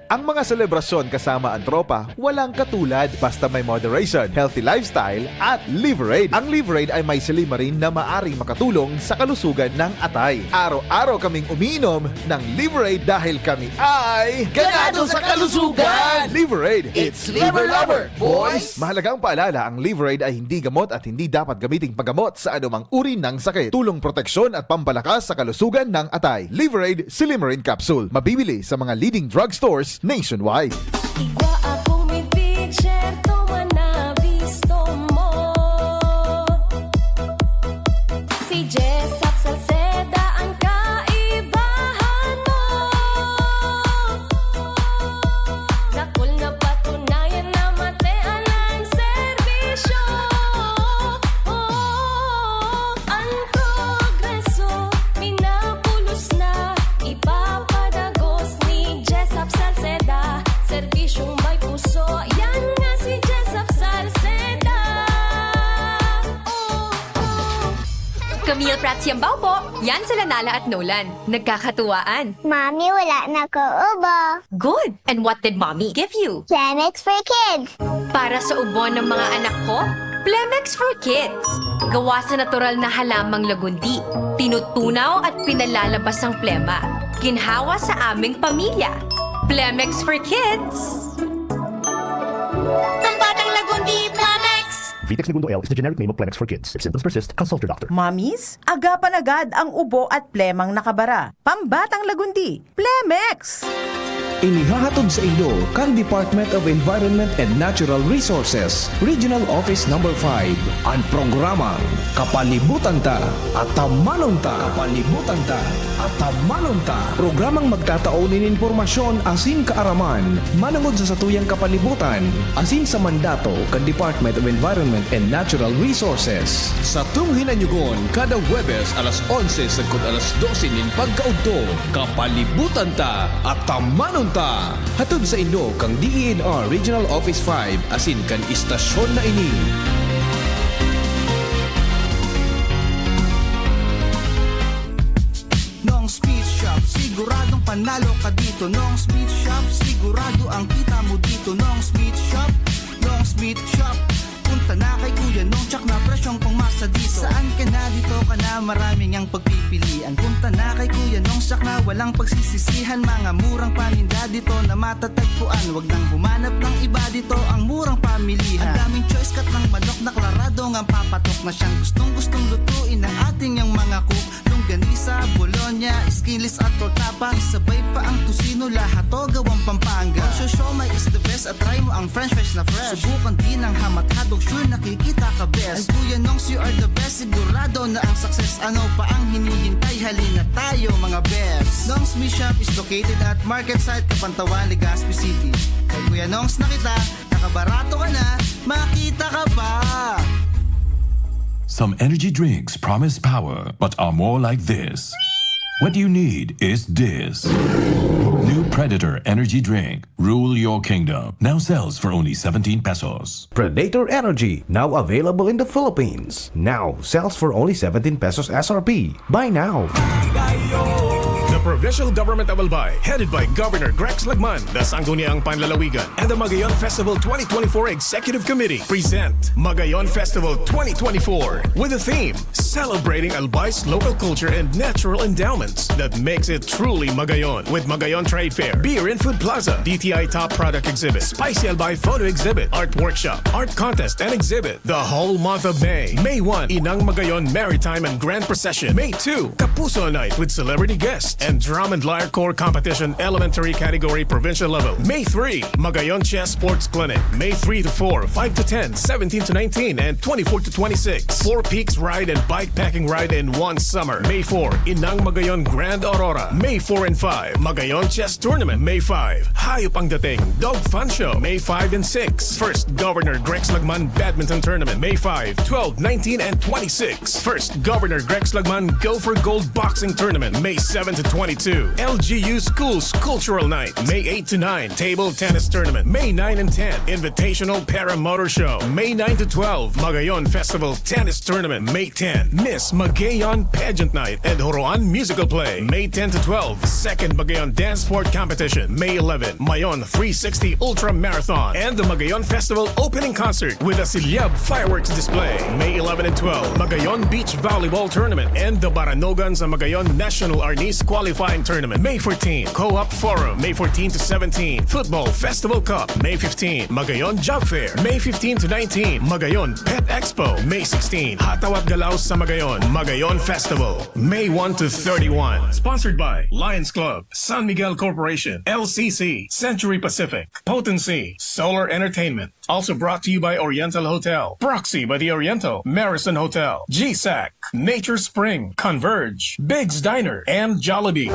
Ang mga selebrasyon kasama ang tropa, walang katulad basta may moderation, healthy lifestyle, at Liverade. Ang Liverade ay may silimarin na maaring makatulong sa kalusugan ng atay. Araw-araw kaming umiinom ng Liverade dahil kami ay Ganado sa kalusugan! Liverade, It's Liver Lover, boys! Mahalagang paalala, ang Liverade ay hindi gamot at hindi dapat gamiting paggamot sa anumang uri ng sakit. Tulong proteksyon at pampalakas sa kalusugan ng atay. Liverade Silimarin Capsule. Mabibili sa mga leading drugstores nationwide. Igwa akong mibig, syerto manabisto mo. Si Jessap Salceda ang kaibahan mo. Dakol na patunayan na matean ang serbisyo. Ang progreso, minapulos na, ipapadagos ni Jessap Salceda. Serbisyong may Little Prats Yambaw po. Yan sila Nala at Nolan. Nagkakatuwaan. Mommy, wala na ko ubo. Good. And what did Mommy give you? Plemex for kids. Para sa ubo ng mga anak ko, Plemex for Kids. Gawa sa natural na halamang lagundi. Tinutunaw at pinalalabas ang plema. Ginhawa sa aming pamilya. Plemex for Kids. Pambatang lagundi, Plemex. Vitex Segundo L is the generic name of Plemex for kids. If symptoms persist, consult your doctor. Mommies, agapan agad ang ubo at plemang nakabara. Pambatang lagundi, Plemex! Inihahatod sa inyo kang Department of Environment and Natural Resources, Regional Office No. 5, ang programang Kapalibutan Ta at Tamanon Ta. Kapalibutan Ta at Tamanon Ta. Programang magtataon ng impormasyon asin kaaraman, manangod sa satuyang kapalibutan, asin sa mandato kang Department of Environment and Natural Resources. Sa tunghinanyugon, kada Huwebes alas 11 sagkod alas 12 nin pagkaudto, Kapalibutan Ta at Tamanon Ta. Hatod sa inyo kang DENR Regional Office 5 asin kan istasyon na ini. Nong Speed Shop, siguradong panalo ka dito. Nong Speed Shop, sigurado ang kita mo dito. Nong Speed Shop, Nong Speed Shop. Punta na kay Kuya Nong, tsak na presyong pangmasa dito. Saan ka na dito ka na, maraming ang pagpipilian. Punta na kay Kuya Nong, tsak na walang pagsisisihan. Mga murang paninda dito na matatagpuan. Wag nang humanap ng iba dito, ang murang pamilihan. Ang daming choice cut ng manok na klaradong ang papatok na siyang gustong lutuin ng ating yung mga cook. Longganisa, Bologna, Skilis at tortapa. Isabay pa ang tusino, lahat to gawang Pampanga. Ang siomai is the best at try mo ang french fries na fresh. Subukan din ang hamat-hadog, sure nakikita ka best. And Kuya Nongs, you are the best, sigurado na ang success. Ano pa ang hinihintay, halina tayo mga best. Nongs Me Shop is located at Market Site, Kapantawan, Legazpi City. Kay Kuya Nongs na kita, nakabarato ka na, makita ka pa. Some energy drinks promise power, but are more like this. What you need is this. New Predator Energy Drink. Rule your kingdom. Now sells for only 17 pesos. Predator Energy, now available in the Philippines. Now sells for only 17 pesos SRP. Buy now. The Provincial Government of Albay, headed by Governor Grex Lagman, the Sangguniang Panlalawigan, and the Magayon Festival 2024 Executive Committee present Magayon Festival 2024 with the theme Celebrating Albay's local culture and natural endowments that makes it truly Magayon, with Magayon Trade Fair, Beer and Food Plaza, DTI Top Product Exhibit, Spicy Albay Photo Exhibit, Art Workshop, Art Contest and Exhibit. The whole month of May. May 1, Inang Magayon Maritime and Grand Procession. May 2, Kapuso Night with celebrity guests and Drum and Lyre Corps Competition Elementary Category Provincial Level. May 3, Magayon Chess Sports Clinic. May 3 to 4, 5 to 10, 17 to 19, and 24 to 26. 4 Peaks Ride and Bike Packing Ride in one summer. May 4, Inang Magayon Grand Aurora. May 4 and 5, Magayon Chess Tournament. May 5, Hayop ang Dating Dog Fun Show. May 5 and 6, First Governor Grex Lagman Badminton Tournament. May 5, 12, 19, and 26, First Governor Grex Lagman Go for Gold Boxing Tournament. May 7 to 22, LGU Schools Cultural Night. May 8 to 9, Table Tennis Tournament. May 9 and 10, Invitational Paramotor Show. May 9 to 12, Magayon Festival Tennis Tournament. May 10, Miss Magayon Pageant Night and Horoan Musical Play. May 10 to 12, Second Magayon Dance Sport Competition. May 11, Mayon 360 Ultra Marathon and the Magayon Festival Opening Concert with a Silyab Fireworks Display. May 11 and 12, Magayon Beach Volleyball Tournament and the Baranogan sa Magayon National Arnis Qualifying Tournament. May 14, Co-op Forum. May 14 to 17, Football Festival Cup. May 15, Magayon Job Fair. May 15 to 19, Magayon Pet Expo. May 16, Hatawat Galaw sa Magayon, Magayon Festival. May 1 to 31. Sponsored by Lions Club, San Miguel Corporation, LCC, Century Pacific, Potency, Solar Entertainment. Also brought to you by Oriental Hotel, Proxy by the Oriental, Marison Hotel, GSAC, Nature Spring, Converge, Big's Diner, and Jollibee.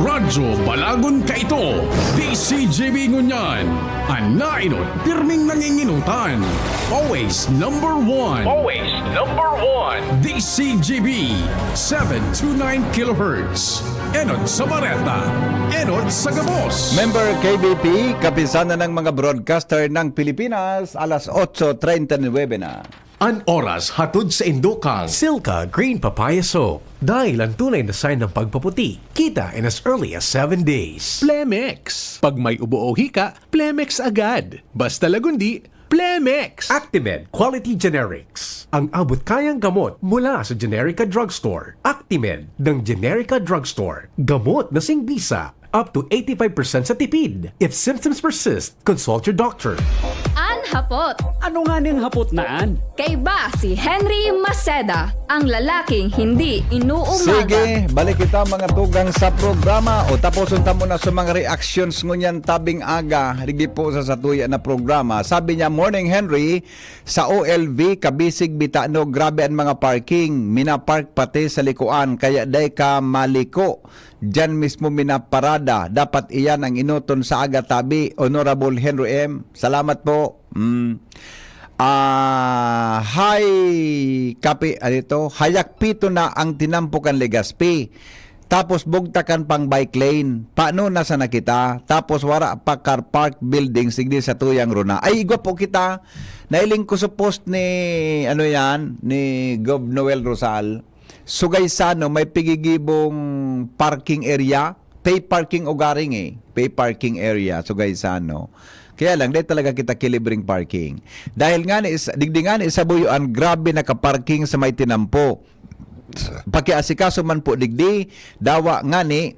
Radyo Balagon Kaito, DCGB Ngunyan, Anainot, pirming nanginginutan. Always number one. Always number one. DCGB, 729 kilohertz. Enod sa Bareta, Enod sa Gabos. Member KBP, kapisanan ng mga broadcaster ng Pilipinas, alas 8:39 na. An oras hatod sa Indokang Silka Green Papaya Soap. Dahil ang tunay na sign ng pagpaputi, kita in as early as 7 days. Plemex. Pag may ubo o hika, Plemex agad. Basta lagundi, Plemex. Actimed Quality Generics. Ang abot-kayang gamot mula sa Generica Drugstore. Actimed ng Generica Drugstore. Gamot na singbisa. Up to 85% sa tipid. If symptoms persist, consult your doctor. Hapot. Ano nga niyang hapot naan? Kay ba si Henry Maceda, ang lalaking hindi inuumaga. Sige, balik kita mga tugang sa programa o tapusun ta muna sa mga reactions ngunyan tabing aga. Higi po sa satuya na programa. Sabi niya, Morning Henry, sa OLV, kabisig bitano, grabe ang mga parking. Minapark pati sa likuan, kaya day ka maliko. Diyan mismo minaparada. Dapat iyan ang inuton sa aga tabi. Honorable Henry M. Salamat po. Hi kapi alito hayak pito na ang tinampukan Legazpi, tapos bugtakan pang bike lane, paano na sa nakita, tapos wara pa car park building sigdi sa tuyang runa. Ay igwa po kita nailing ko sa post ni ano yan ni Gov Noel Rosal. Sugay Sano may pigigibong parking area, pay parking o garing pay parking area Sugay Sano. Kaya lang, dahil talaga kita kilibring parking. Dahil nga ni digdingan isa buyuan, grabe nakaparking sa may tinampo. Pakiasikaso man po digdi, dawa nga ni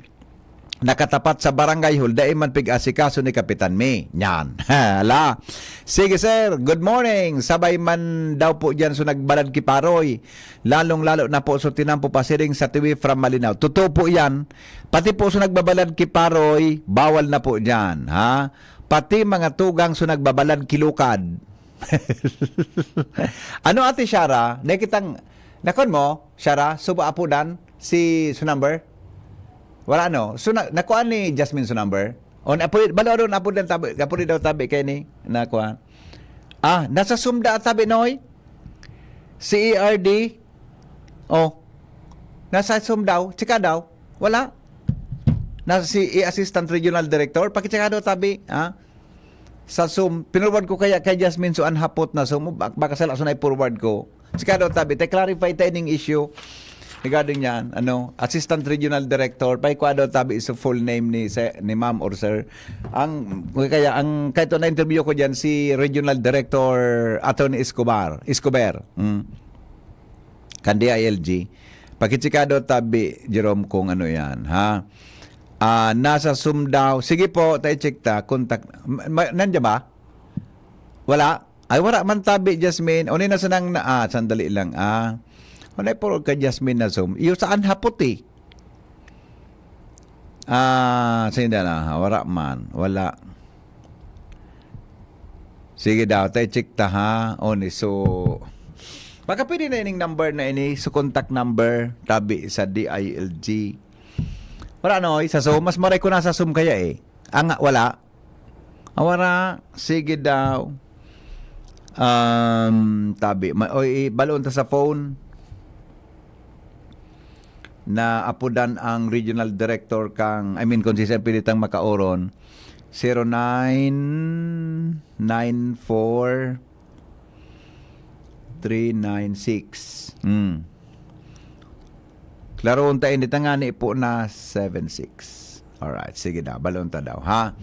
nakatapat sa barangay hall, dahil man pig-asikaso ni Kapitan May. Yan. Hala. Sige sir, good morning. Sabay man daw po dyan so nagbalad kiparoy. Lalong-lalo na po so tinampo pasiring sa TV from Malinaw. Totoo po yan. Pati po so nagbabalad kiparoy, bawal na po dyan. Ha? Pati mga tugang so nagbabalad kilukad. Ano ate Shara? Nakitang, nakon mo, Shara, suba apo dan si number? Wala no. So nakuan ni Jasmine number? On apo balo ron apo dan tabi, apo daw tabi kay ni nakuan. Nasa sumda tabi noy. Si ERD. Oh. Nasa sumdaw, tsika daw. Wala. Na si Assistant Regional Director, pakitsaka daw tabi, sa Zoom, pinurward ko kaya kay Jasmine so anhapot na Zoom, baka sala so na-forward ko. Tsaka daw tabi, clarify tayo ng issue regarding yan, Assistant Regional Director, pa daw tabi is full name ni ma'am or sir. Ang kahit na interview ko diyan si Regional Director Attorney Escobar. Kandi ILG. Pakitsika daw tabi, Jerome, kung ano yan, ha? Nasa Zoom daw. Sige po, tayo check ta. Contact. Nandiyan ba? Wala? Ay, wala man tabi, Jasmine. O, nasa nang sandali lang. Wala po ka, Jasmine, na Zoom. Iyo saan hapot Sinda na. Wala man. Wala. Sige daw, tayo check ta, ha? O, so, baka pwede na ining number na ini. So, contact number. Tabi sa DILG. Wala sa Zoom. Mas maray ko na sa Zoom kaya wala. Wala. Sige daw. Tabi. Balon ta sa phone. Na apudan ang Regional Director kung si Sir Pilitang Makauron. 0994-396. Klaro unta ini tangani po na 76. Alright, sige daw, balon ta daw, ha?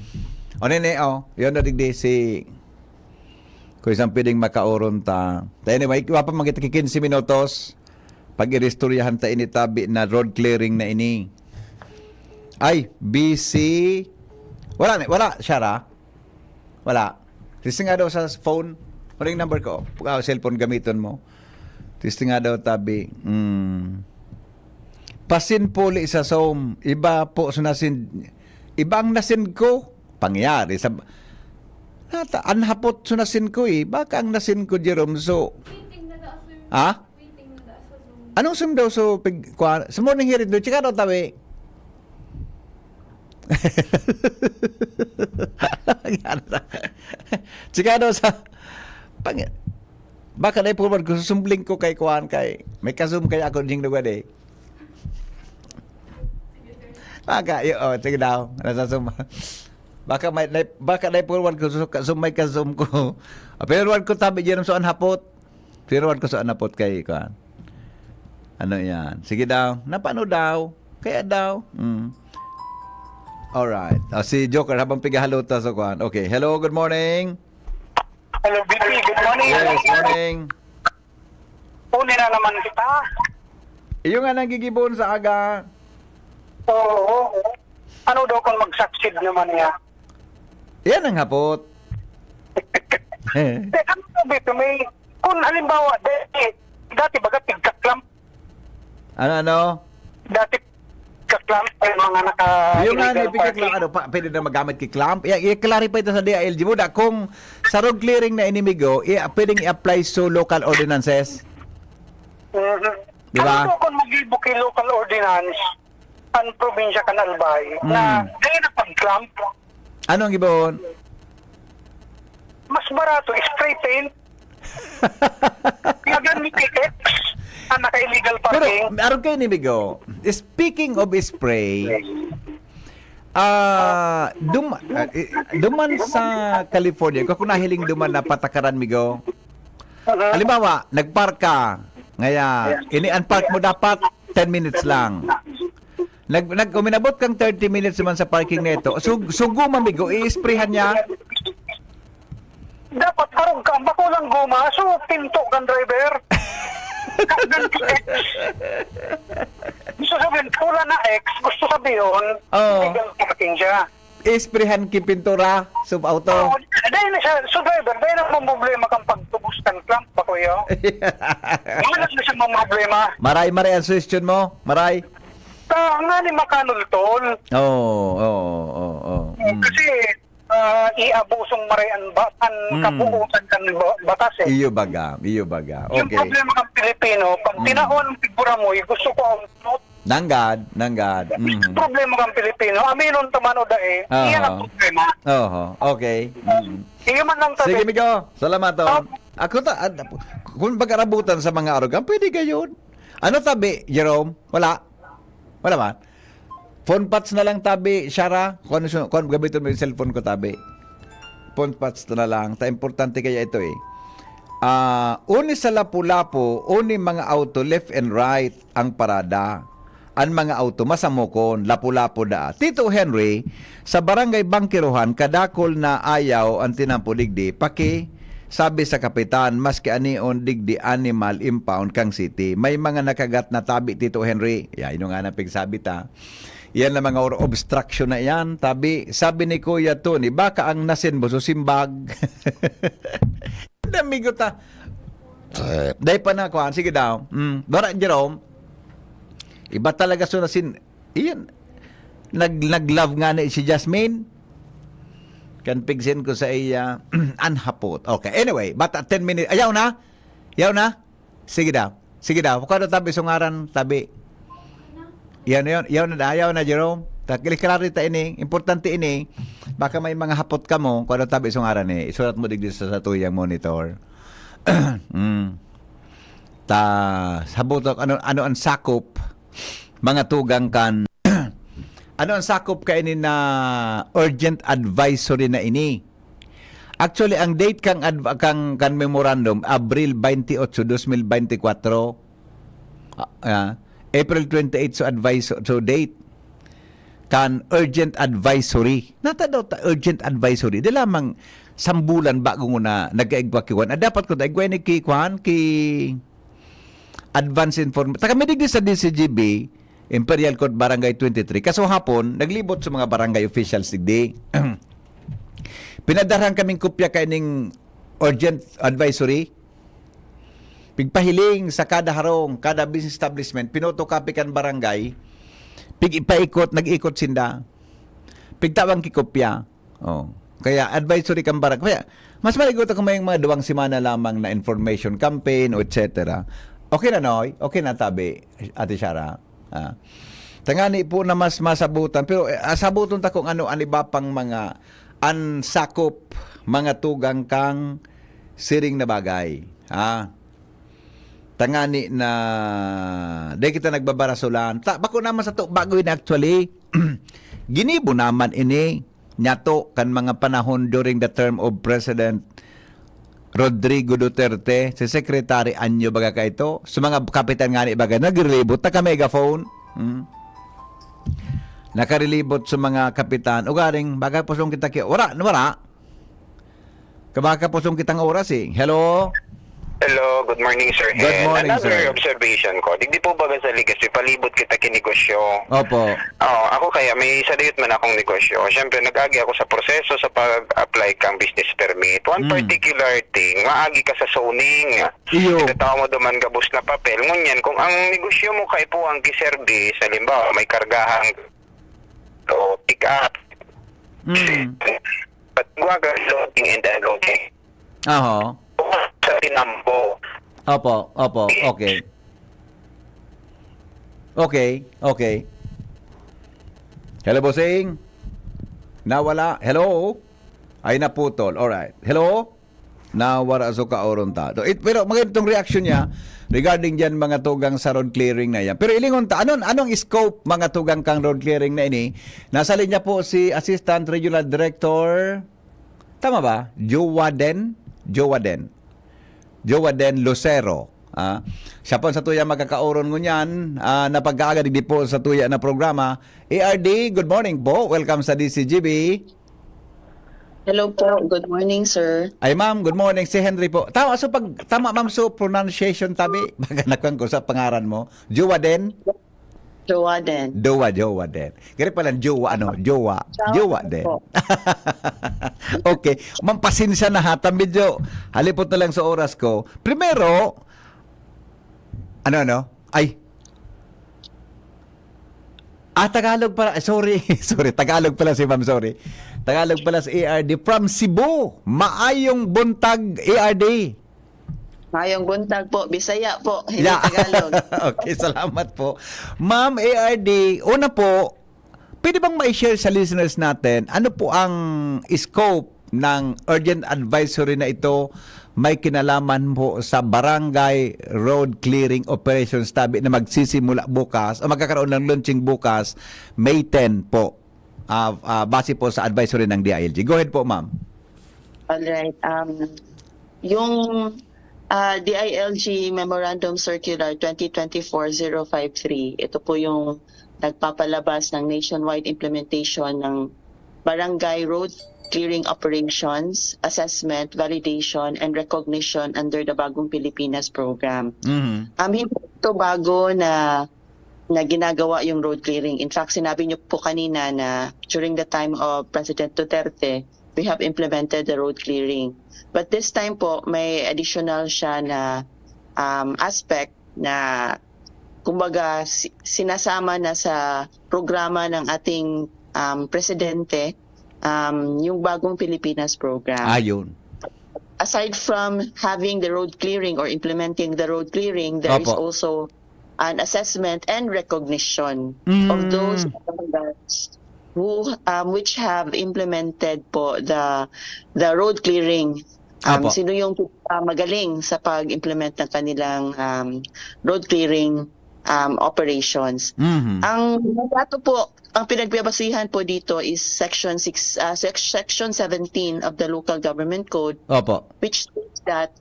O nene, yun na digdi si kung isang pwedeng makauron ta. Anyway, wapa magkita 15 minutos pag irestoryahan ta ini tabi na road clearing na ini. Ay, BC wala, Shara? Wala. Testing nga daw sa phone. Wala yung number ko. Cellphone gamiton mo. Testing nga daw tabi. Pasin puli sa Zoom. Iba po sunasin. Ibang nasin ko. Pangyari. Anhapot sunasin ko Baka ang nasin ko, Jerome. So, anong Zoom daw? So, sa morning hearing doon, chika daw tabi. Chika daw sa baka na forward ko susumbling ko kay kuan kay may ka-zoom kay ako ding lugar Baka sige daw nasa zoom. Baka na forward ko zoom may ka-zoom ko. Forward ko tabi diyan so anhapot. Tiruan ko sa anapot kay kan. Ano yan? Sige daw. Napano daw? Kaya daw. Alright. Si Joker habang pigahaluta sa kuan. Okay. Hello, good morning. Hello, BP. Good morning. Yes, morning. Kunin na naman kita. Iyo nga nagigibon sa aga. Oo. Ano daw kung mag-succeed naman niya? Yan ang hapot. Ano sabi to may, kung halimbawa, dati baga tigkaklamp, Ano? dati tigkaklamp ay mga naka... Yung nga illegal nipikit lang, parking. pwede na magamit kay clamp. I-clarify ito sa DILG mo da, kung sa road clearing na inimigo, pwedeng i-apply sa local ordinances. Diba? Ano daw kung mag-ibo kay local ordinance, ang probinsya kan Albay, na dahil na pag-clamp, Anong gibon? mas barato, spray paint. Yagan ni tickets, ang naka-illegal Pero, parking. aron kayo inimigo, speaking of spray, duman sa California, kung nahiling duman na patakaran migo, halimbawa, nagpark ka, ngaya, ini-unpark mo dapat 10 minutes lang. Uminabot kang 30 minutes naman sa parking neto. Sugo mamigo, i-sprayhan niya. Dapat harong ka, bako lang guma, so pinto kang driver. Gusto sabihin, pula na X, gusto sabihin, illegal parking siya. I-sprayhan ki pintura, sub-auto. Dahil na siya, so driver, dahil na problema kang pagtubos ng clamp, bako yun. Wala na siya problema. Maray ang suggestion mo? Maray? Nga ni makanol tol. Oo. Kasi, iabusong marayan ba, ang kabuutan kan batas eh. Iyo baga. Yung Okay. problema ng Pilipino, pag tinaon ang figura mo, gusto ko ang Nanggad. problema ng Pilipino, aminon tamano da eh, iyan ang problema. Okay. Iyo man lang tabi. Sige, Migo. Salamat to. Ako kung pag-arabutan sa mga arogan, pwede gayon. Ano tabi, Jerome? Wala ba? Phone pots na lang tabi, Shara. Kung gamitin mo yung cellphone ko tabi. Phone pots na lang. Importante kaya ito eh. Uni sa Lapu-Lapu, uni mga auto left and right ang parada. Ang mga auto masamokon, Lapu-Lapu da. Tito Henry, sa barangay Bangkiruhan, kadakol na ayaw ang tinampo digdi, sabi sa kapitan, maski anion digdi animal impound kang city. May mga nakagat na tabi, Tito Henry. Ino nga na pigsabi ta. Yan na mga obstruction na yan. Sabi ni Kuya Tony, baka ang nasin mo simbag. Damigo ta. Dahil pa na kuhan. Sige daw. Dora, Jerome. Iba talaga so nasin. Iyan. Nag-love nga na si Jasmine. Kan pigsin ko sa iya anhapot. Okay. Anyway, bata 10 minutes. Ayaw na? Sige daw. Kung tabi sungaran, tabi. Ayaw na, Jerome. Kiliklarita ini. Importante ini. Baka may mga hapot ka mo, kung tabi sungaran eh. Isulat mo digdi sa tuyang monitor. Sabutok, ano ang sakop? Mga tugang kan. Ano ang sakop kainin na urgent advisory na ini? Actually, ang date kang memorandum, Abril 28, 2024. April 28 so date. Kan urgent advisory. Nata daw urgent advisory. Di lamang sambulan bago na nag-aigwakiwan. Dapat ko na igway ni advance information. Takamidig din sa DCGB, Imperial Court Barangay 23. Kaso hapon, naglibot sa mga barangay officials digdi. Pinadarhan kaming kopya kaining urgent advisory. Pigpahiling sa kada harong, kada business establishment, pinotocopy kan barangay. Pig-ipaikot, nag-ikot sinda. Pigtawang kikopya. Kaya advisory kang barangay. Kaya, mas maligot ako may mga 2 semana lamang na information campaign, etc. Okay na, Noy? Okay na, tabi, Ate Shara? Tangani po na mas masabutan, pero sabuton ta kung ano iba pang mga ansakop, mga tugang kang siring na bagay. Tangani na di kita nagbabarasulan. Bako naman sa to bago in actually ginibo naman ini nyato kan mga panahon during the term of President Rodrigo Duterte, si Secretary Anyo baga ka ito, sa mga kapitan nga ni baga, nagrilibot, megaphone. Nakarilibot sa mga kapitan, ugaring, baga pusong kita wala. Kabaka pusong kitang oras eh. Hello? Hello, good morning sir. Good morning, another sir. observation ko, digdi po baga sa legacy, palibot kita kinegosyo. Opo. Ako kaya may sadayot man akong negosyo. Siyempre, nag-agi ako sa proseso sa pag-apply kang business permit. One particular thing, maagi ka sa zoning. Iyo. Tao mo duman gabos na papel. Ngunyan, kung ang negosyo mo kay po ang service, halimbawa, may kargahang o pick up. But guwaga loading and unloading. Aho. Sa tinambo. Opo, okay. Okay. Hello, bossing? Nawala. Hello? Ay naputol. Alright. Hello? Nawara so ka oron ta. Pero magandang reaction niya regarding dyan mga tugang sa road clearing na yan. Pero ilingon ta, anong scope mga tugang kang road clearing na ini? Nasa linya po si Assistant Regional Director, tama ba? Jowaden Lucero. Siya po sa tuya magkakaoron ngunyan na pagkaagad di po sa tuya na programa. ARD, good morning po. Welcome sa DCGB. Hello po. Good morning, sir. Ay ma'am, good morning. Si Henry po. Tama ma'am, so pronunciation tabi. Baga nakuhan ko sa pangaran mo. Jowaden. Jowaden. Gari pala Jowa den. Okay. Ma'am, pasensya na ha. Medyo halipot na lang sa oras ko. Primero, Tagalog pala. Sorry. Tagalog pala si ma'am, sorry. Tagalog pala si ARD from Cebu. Maayong buntag, ARD. Mayong buntag po, Bisaya po, hindi Tagalog. Okay, salamat po. Ma'am ARD, una po, pwede bang ma-share sa listeners natin, ano po ang scope ng urgent advisory na ito may kinalaman po sa barangay road clearing operations tabi na magsisimula bukas o magkakaroon ng launching bukas May 10 po, base po sa advisory ng DILG. Go ahead po, ma'am. Alright. Yung DILG Memorandum Circular 2024-053, ito po yung nagpapalabas ng nationwide implementation ng barangay road clearing operations, assessment, validation, and recognition under the Bagong Pilipinas program. Hindi ito bago na ginagawa yung road clearing. In fact, sinabi niyo po kanina na during the time of President Duterte, we have implemented the road clearing. But this time po, may additional siya na aspect na kumbaga sinasama na sa programa ng ating presidente, yung Bagong Pilipinas program. Ayun. Aside from having the road clearing or implementing the road clearing, there is also an assessment and recognition of those who which have implemented po the road clearing. Sino yung magaling sa pag-implement ng kanilang road clearing operations. Ang dato po, ang pinagbabasihan po dito is section 17 of the Local Government Code, which states that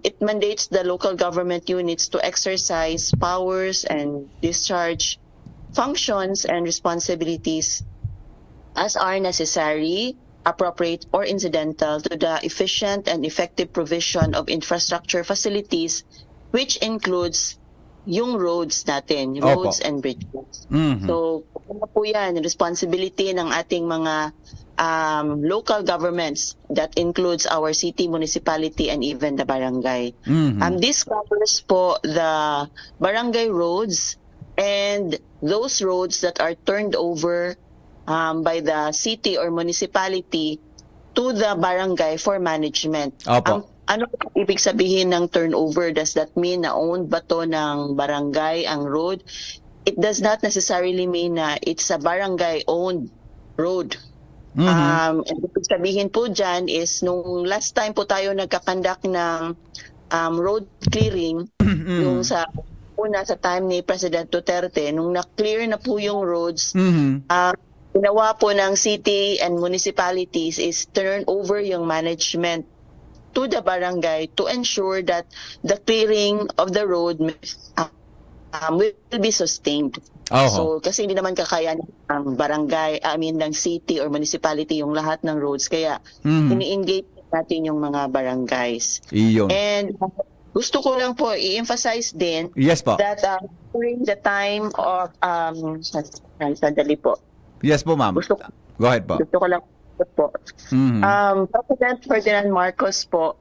it mandates the local government units to exercise powers and discharge functions and responsibilities as are necessary, appropriate, or incidental to the efficient and effective provision of infrastructure facilities, which includes yung roads natin, roads and bridges. So, ano po yan, responsibility ng ating mga local governments that includes our city, municipality, and even the barangay. This covers po the barangay roads and those roads that are turned over by the city or municipality to the barangay for management. Ano ibig sabihin ng turnover? Does that mean na owned ba to ng barangay ang road? It does not necessarily mean na it's a barangay-owned road. Ibig sabihin po dyan is nung last time po tayo nagkakandak ng road clearing, yung sa time ni President Duterte, nung na-clear na po yung roads, ginawa po ng city and municipalities is turn over yung management to the barangay to ensure that the clearing of the road will be sustained. So kasi hindi naman kakayanin ng barangay, ng city or municipality yung lahat ng roads, kaya ini-engage natin yung mga barangays. Iyon. And gusto ko lang po i-emphasize din that during the time of sandali po. Yes po, ma'am. Go ahead po. Gusto ko lang po. President Ferdinand Marcos po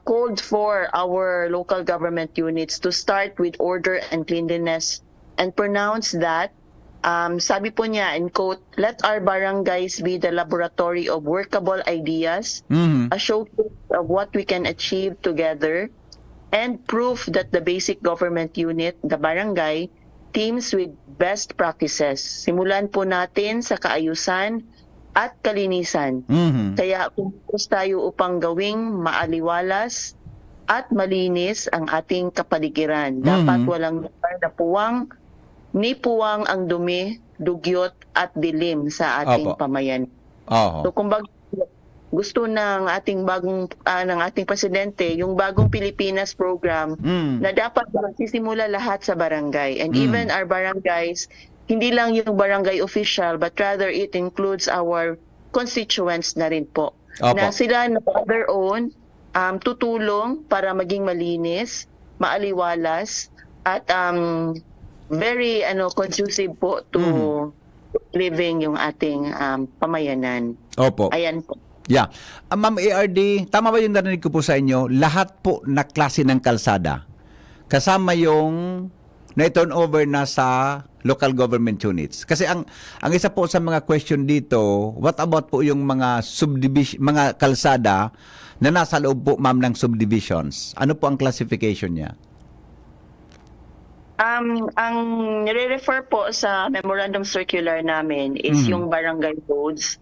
called for our local government units to start with order and cleanliness and pronounced that sabi po niya, in quote, "Let our barangays be the laboratory of workable ideas, a showcase of what we can achieve together, and proof that the basic government unit, the barangay, teams with best practices. Simulan po natin sa kaayusan at kalinisan. Kaya pumuntos tayo upang gawing maaliwalas at malinis ang ating kapaligiran. Dapat walang lugar na puwang ang dumi, dugyot at dilim sa ating pamayan." So kumbaga gusto ng ating ng ating presidente yung bagong Pilipinas program na dapat magsisimula lahat sa barangay, and even our barangays, hindi lang yung barangay official but rather it includes our constituents na rin po. Na sila na their own tutulong para maging malinis, maaliwalas at very conducive po to living yung ating pamayanan. Ayan po. Yeah. Ma'am ARD, tama ba yung narinig ko po sa inyo? Lahat po na klase ng kalsada, kasama yung na-turn over na sa local government units. Kasi ang isa po sa mga question dito, what about po yung mga subdivision, mga kalsada na nasa loob po, ma'am, ng subdivisions? Ano po ang classification niya? Ang nire-refer po sa memorandum circular namin is yung barangay roads.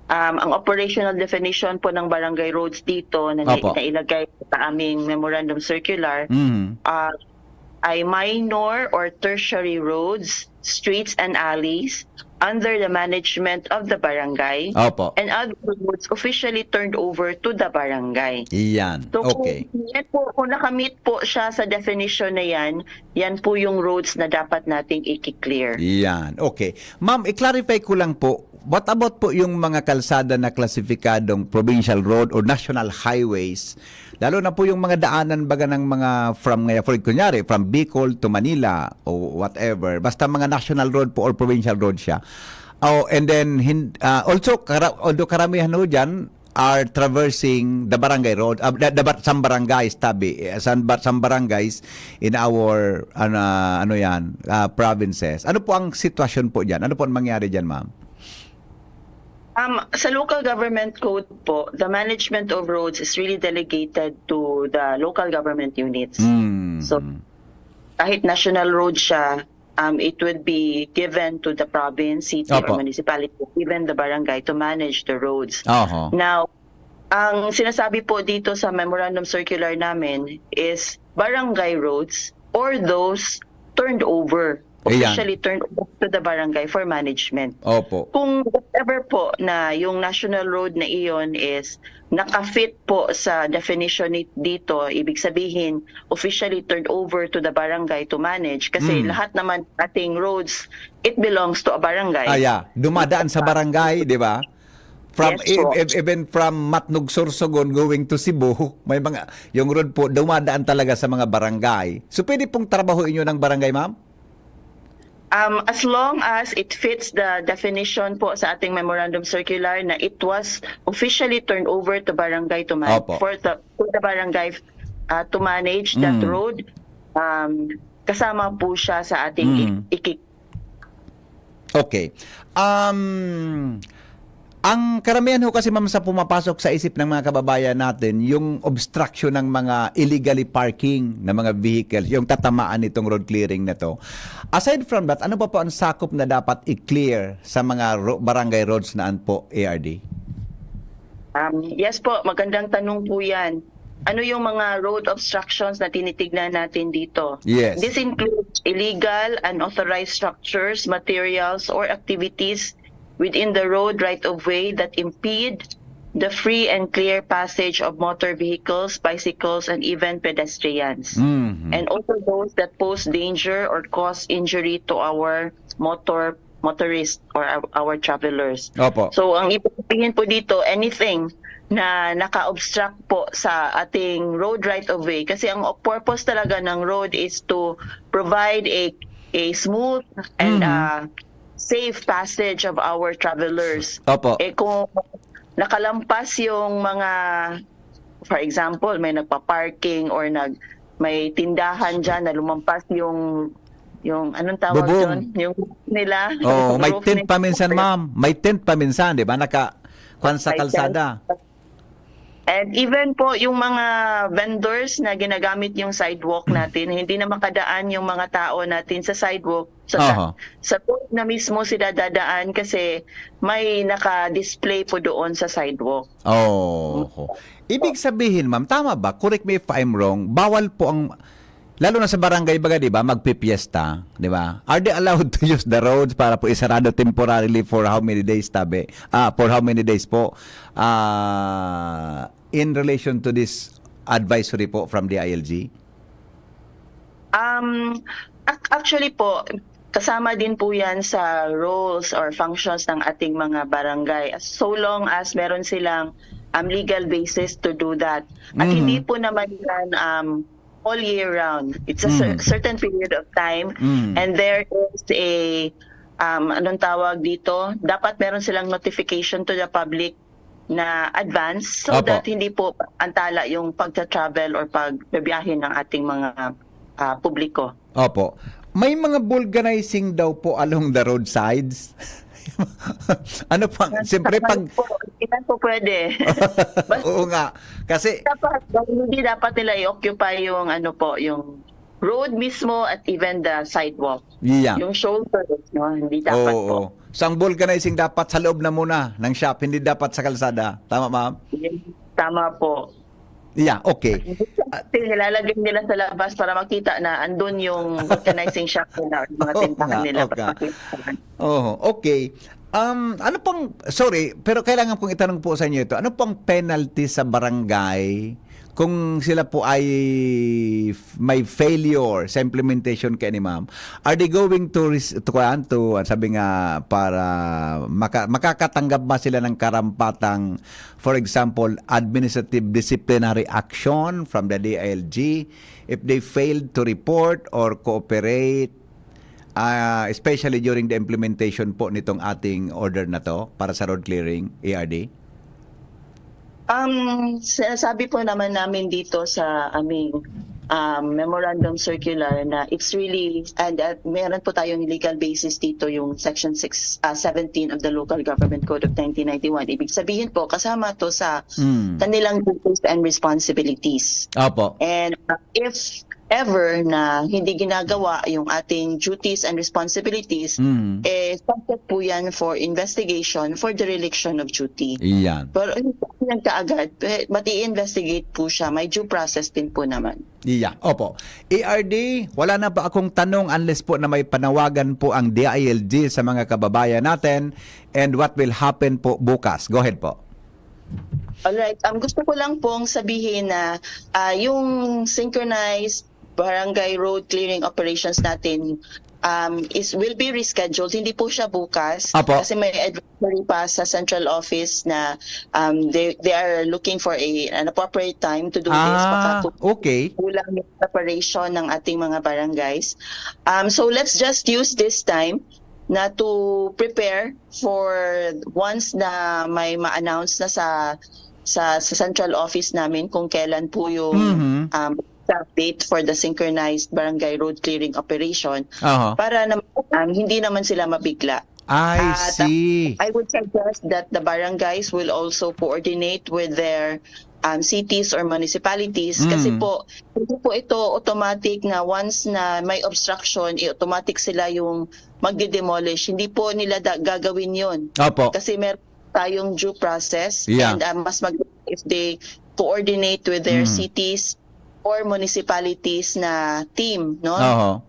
Ang operational definition po ng barangay roads dito na nailagay sa aming memorandum circular ay minor or tertiary roads, streets and alleys under the management of the barangay and other roads officially turned over to the barangay. Iyan. So kung nakamit po siya sa definition na yan po yung roads na dapat nating i-clear. Iyan. Okay. Ma'am, i-clarify ko lang po, what about po yung mga kalsada na klasifikadong provincial road or national highways? Lalo na po yung mga daanan baga ng mga kunyari, from Bicol to Manila o whatever. Basta mga national road po or provincial road siya. And then, also, although karamihan ho dyan are traversing the barangay road, some barangays, some barangays in our, provinces. Ano po ang sitwasyon po dyan? Ano po ang mangyari dyan, ma'am? Sa local government code po, the management of roads is really delegated to the local government units. So, kahit national road siya, it would be given to the province, city, or municipality, even the barangay to manage the roads. Now, ang sinasabi po dito sa memorandum circular namin is barangay roads or those turned over, officially turned over to the barangay for management. Kung whatever po na yung national road na iyon is nakafit po sa definition dito, ibig sabihin officially turned over to the barangay to manage kasi lahat naman ating roads, it belongs to a barangay. Dumadaan sa barangay, di ba? Even from Matnog, Sorsogon going to Cebu, may yung road po dumadaan talaga sa mga barangay. So pwede pong trabahuin nyo ng barangay, ma'am? As long as it fits the definition po sa ating memorandum circular na it was officially turned over to barangay to manage for the barangay to manage that road, kasama po siya sa ating Okay. Ang karamihan ho kasi, ma'am, sa pumapasok sa isip ng mga kababayan natin, yung obstruction ng mga illegally parking na mga vehicles, yung tatamaan nitong road clearing na to. Aside from that, ano pa po ang sakop na dapat i-clear sa mga barangay roads na po, ARD? Yes po, magandang tanong po yan. Ano yung mga road obstructions na tinitignan natin dito? Yes. This includes illegal, unauthorized structures, materials, or activities within the road right-of-way that impede, the free and clear passage of motor vehicles, bicycles, and even pedestrians. And also those that pose danger or cause injury to our motorists or our travelers. Opo. So ang ibig sabihin po dito, anything na naka-obstruct po sa ating road right-of-way. Kasi ang purpose talaga ng road is to provide a smooth and safe passage of our travelers. Opo. Kung nakalampas yung mga, for example, may nagpa-parking or may tindahan dyan na lumampas yung anong tawag Bubong. doon? Yung nila. Oh, yung may roof tent nila. pa minsan, ma'am. May tent pa minsan, 'di ba? Kwan sa May kalsada. And even po yung mga vendors na ginagamit yung sidewalk natin, hindi na makadaan yung mga tao natin sa sidewalk. So sa road na mismo sila dadaan kasi may naka-display po doon sa sidewalk. Oh. Ibig sabihin, ma'am, tama ba? Correct me if I'm wrong. Bawal po ang lalo na sa barangay baga, 'di ba? Magpipiesta, 'di ba? Are they allowed to use the roads para po isarado temporarily for how many days, tabi? For how many days po? In relation to this advisory po from the ILG? Actually po, kasama din po yan sa roles or functions ng ating mga barangay. So long as meron silang legal basis to do that. At hindi po naman yan all year round. It's a certain period of time and there is a anong tawag dito, dapat meron silang notification to the public na advance so that hindi po antala yung pagta-travel or pagbibiyahe ng ating mga publiko. Opo. May mga vulcanizing daw po along the roadsides. Ano pang, siyempre pag... Ilan po pwede. Oo nga. Kasi... Hindi dapat nila i-occupy yung yung road mismo at even the sidewalk. Yeah. Yung shoulders, no? Hindi dapat po. So ang vulcanizing dapat sa loob na muna ng shop, hindi dapat sa kalsada. Tama, ma'am? Tama po. Yeah, okay. Nilalagay nila sa labas para makita na andun yung vulcanizing shop nila or mga tindahan nila. Okay. Ano pang, sorry, pero kailangan kong itanong po sa inyo ito. Ano pang penalty sa barangay kung sila po ay may failure sa implementation kay ni ma'am? Are they going to sabi nga, para makakatanggap ba sila ng karampatang, for example, administrative disciplinary action from the DILG if they failed to report or cooperate, especially during the implementation po nitong ating order na to para sa road clearing, ARD? Sabi po naman namin dito sa aming memorandum circular na it's really, and meron po tayong legal basis dito, yung section 17 of the Local Government Code of 1991. Ibig sabihin po, kasama to sa kanilang duties and responsibilities. Opo. And if ever na hindi ginagawa yung ating duties and responsibilities, subject po yan for investigation for dereliction of duty. Iyan. Pero hindi yan kaagad, but i-investigate po siya. May due process din po naman. Iya, opo. ARD, wala na ba akong tanong unless po na may panawagan po ang DILG sa mga kababayan natin and what will happen po bukas? Go ahead po. Alright, gusto ko lang pong sabihin na yung synchronized barangay road clearing operations natin will be rescheduled. Hindi po siya bukas. Apo. Kasi may advisory pa sa central office na they are looking for an appropriate time to do this. Baka okay. Kulang yung preparation ng ating mga barangays. So let's just use this time na to prepare for once na may ma-announce na sa central office namin kung kailan po yung date for the synchronized barangay road clearing operation para naman hindi naman sila mabigla. I see. I would suggest that the barangays will also coordinate with their cities or municipalities kasi po hindi po ito automatic na once na may obstruction, automatic sila yung magde-demolish. Hindi po nila gagawin yun. Opo. Kasi meron tayong due process Yeah. and mas if they coordinate with their cities or municipalities na team, no?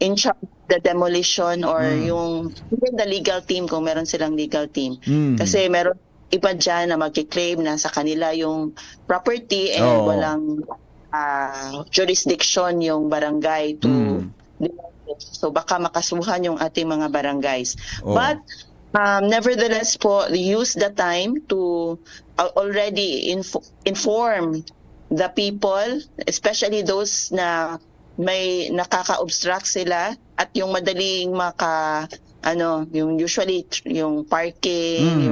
In charge of the demolition or yung even the legal team kung meron silang legal team. Kasi meron iba dyan na magkiklaim na sa kanila yung property and Oo. walang jurisdiction yung barangay to so baka makasuhan yung ating mga barangays. Oo. But nevertheless po, use the time to already inform the people, especially those na may nakaka-obstruct sila at yung madaling yung usually yung parking,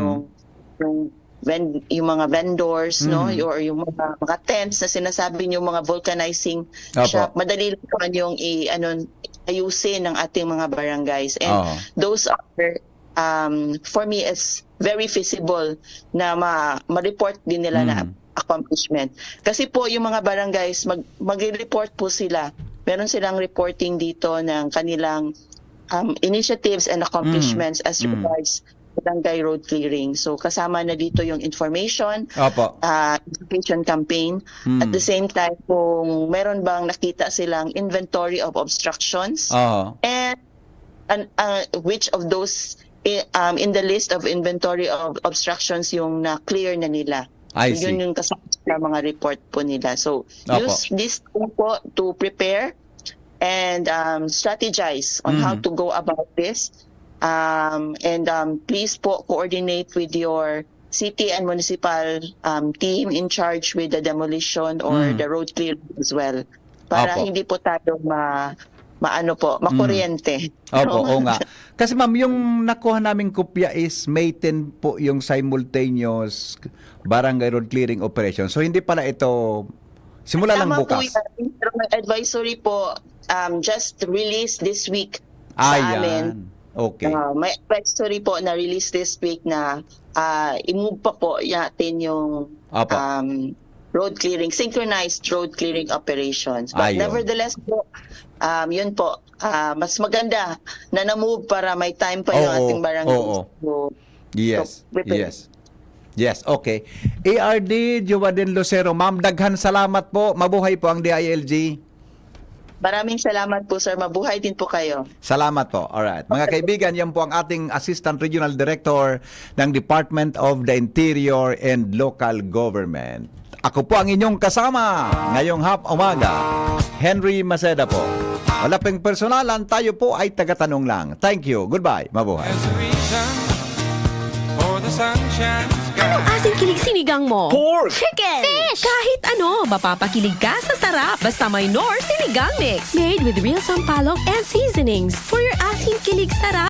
yung mga vendors, no, or yung mga tents na sinasabi niyo, mga vulcanizing shop, madali lang yung ayusin ng ating mga barangays. And those are for me is very feasible na ma-report din nila na accomplishment. Kasi po yung mga barangays mag-report po sila. Meron silang reporting dito ng kanilang initiatives and accomplishments as regards barangay road clearing. So kasama na dito yung information, education campaign. At the same time, kung meron bang nakita silang inventory of obstructions, and which of those in the list of inventory of obstructions yung na-clear na nila. So, yun yung kasama sa mga report po nila. So use this tool po to prepare and strategize on how to go about this. And please po coordinate with your city and municipal team in charge with the demolition or the road clearing as well. Para hindi po tayo makuryente. Oo nga. Kasi ma'am, yung nakuha naming kopya is May 10 po yung simultaneous barangay road clearing operation. So hindi pala ito simula lang bukas. Pero may advisory po just released this week sa amin. Okay. May advisory po na release this week na i-move pa po natin yung road clearing, synchronized road clearing operations. But nevertheless po, yun po, mas maganda na na-move para may time pa yung ating barangay. Yes, okay. ARD Joaden Lucero, ma'am, daghan salamat po. Mabuhay po ang DILG. Maraming salamat po, sir. Mabuhay din po kayo. Salamat po. Alright. Mga kaibigan, yan po ang ating Assistant Regional Director ng Department of the Interior and Local Government. Ako po ang inyong kasama ngayong umaga, Henry Maceda po. Wala pang personalan, tayo po ay tagatanong lang. Thank you. Goodbye. Mabuhay. Anong asing kilig sinigang mo? Pork! Chicken! Fish! Kahit ano, mapapakilig ka sa sarap. Basta may Knorr Sinigang Mix. Made with real sampalok and seasonings for your asing kilig sarap.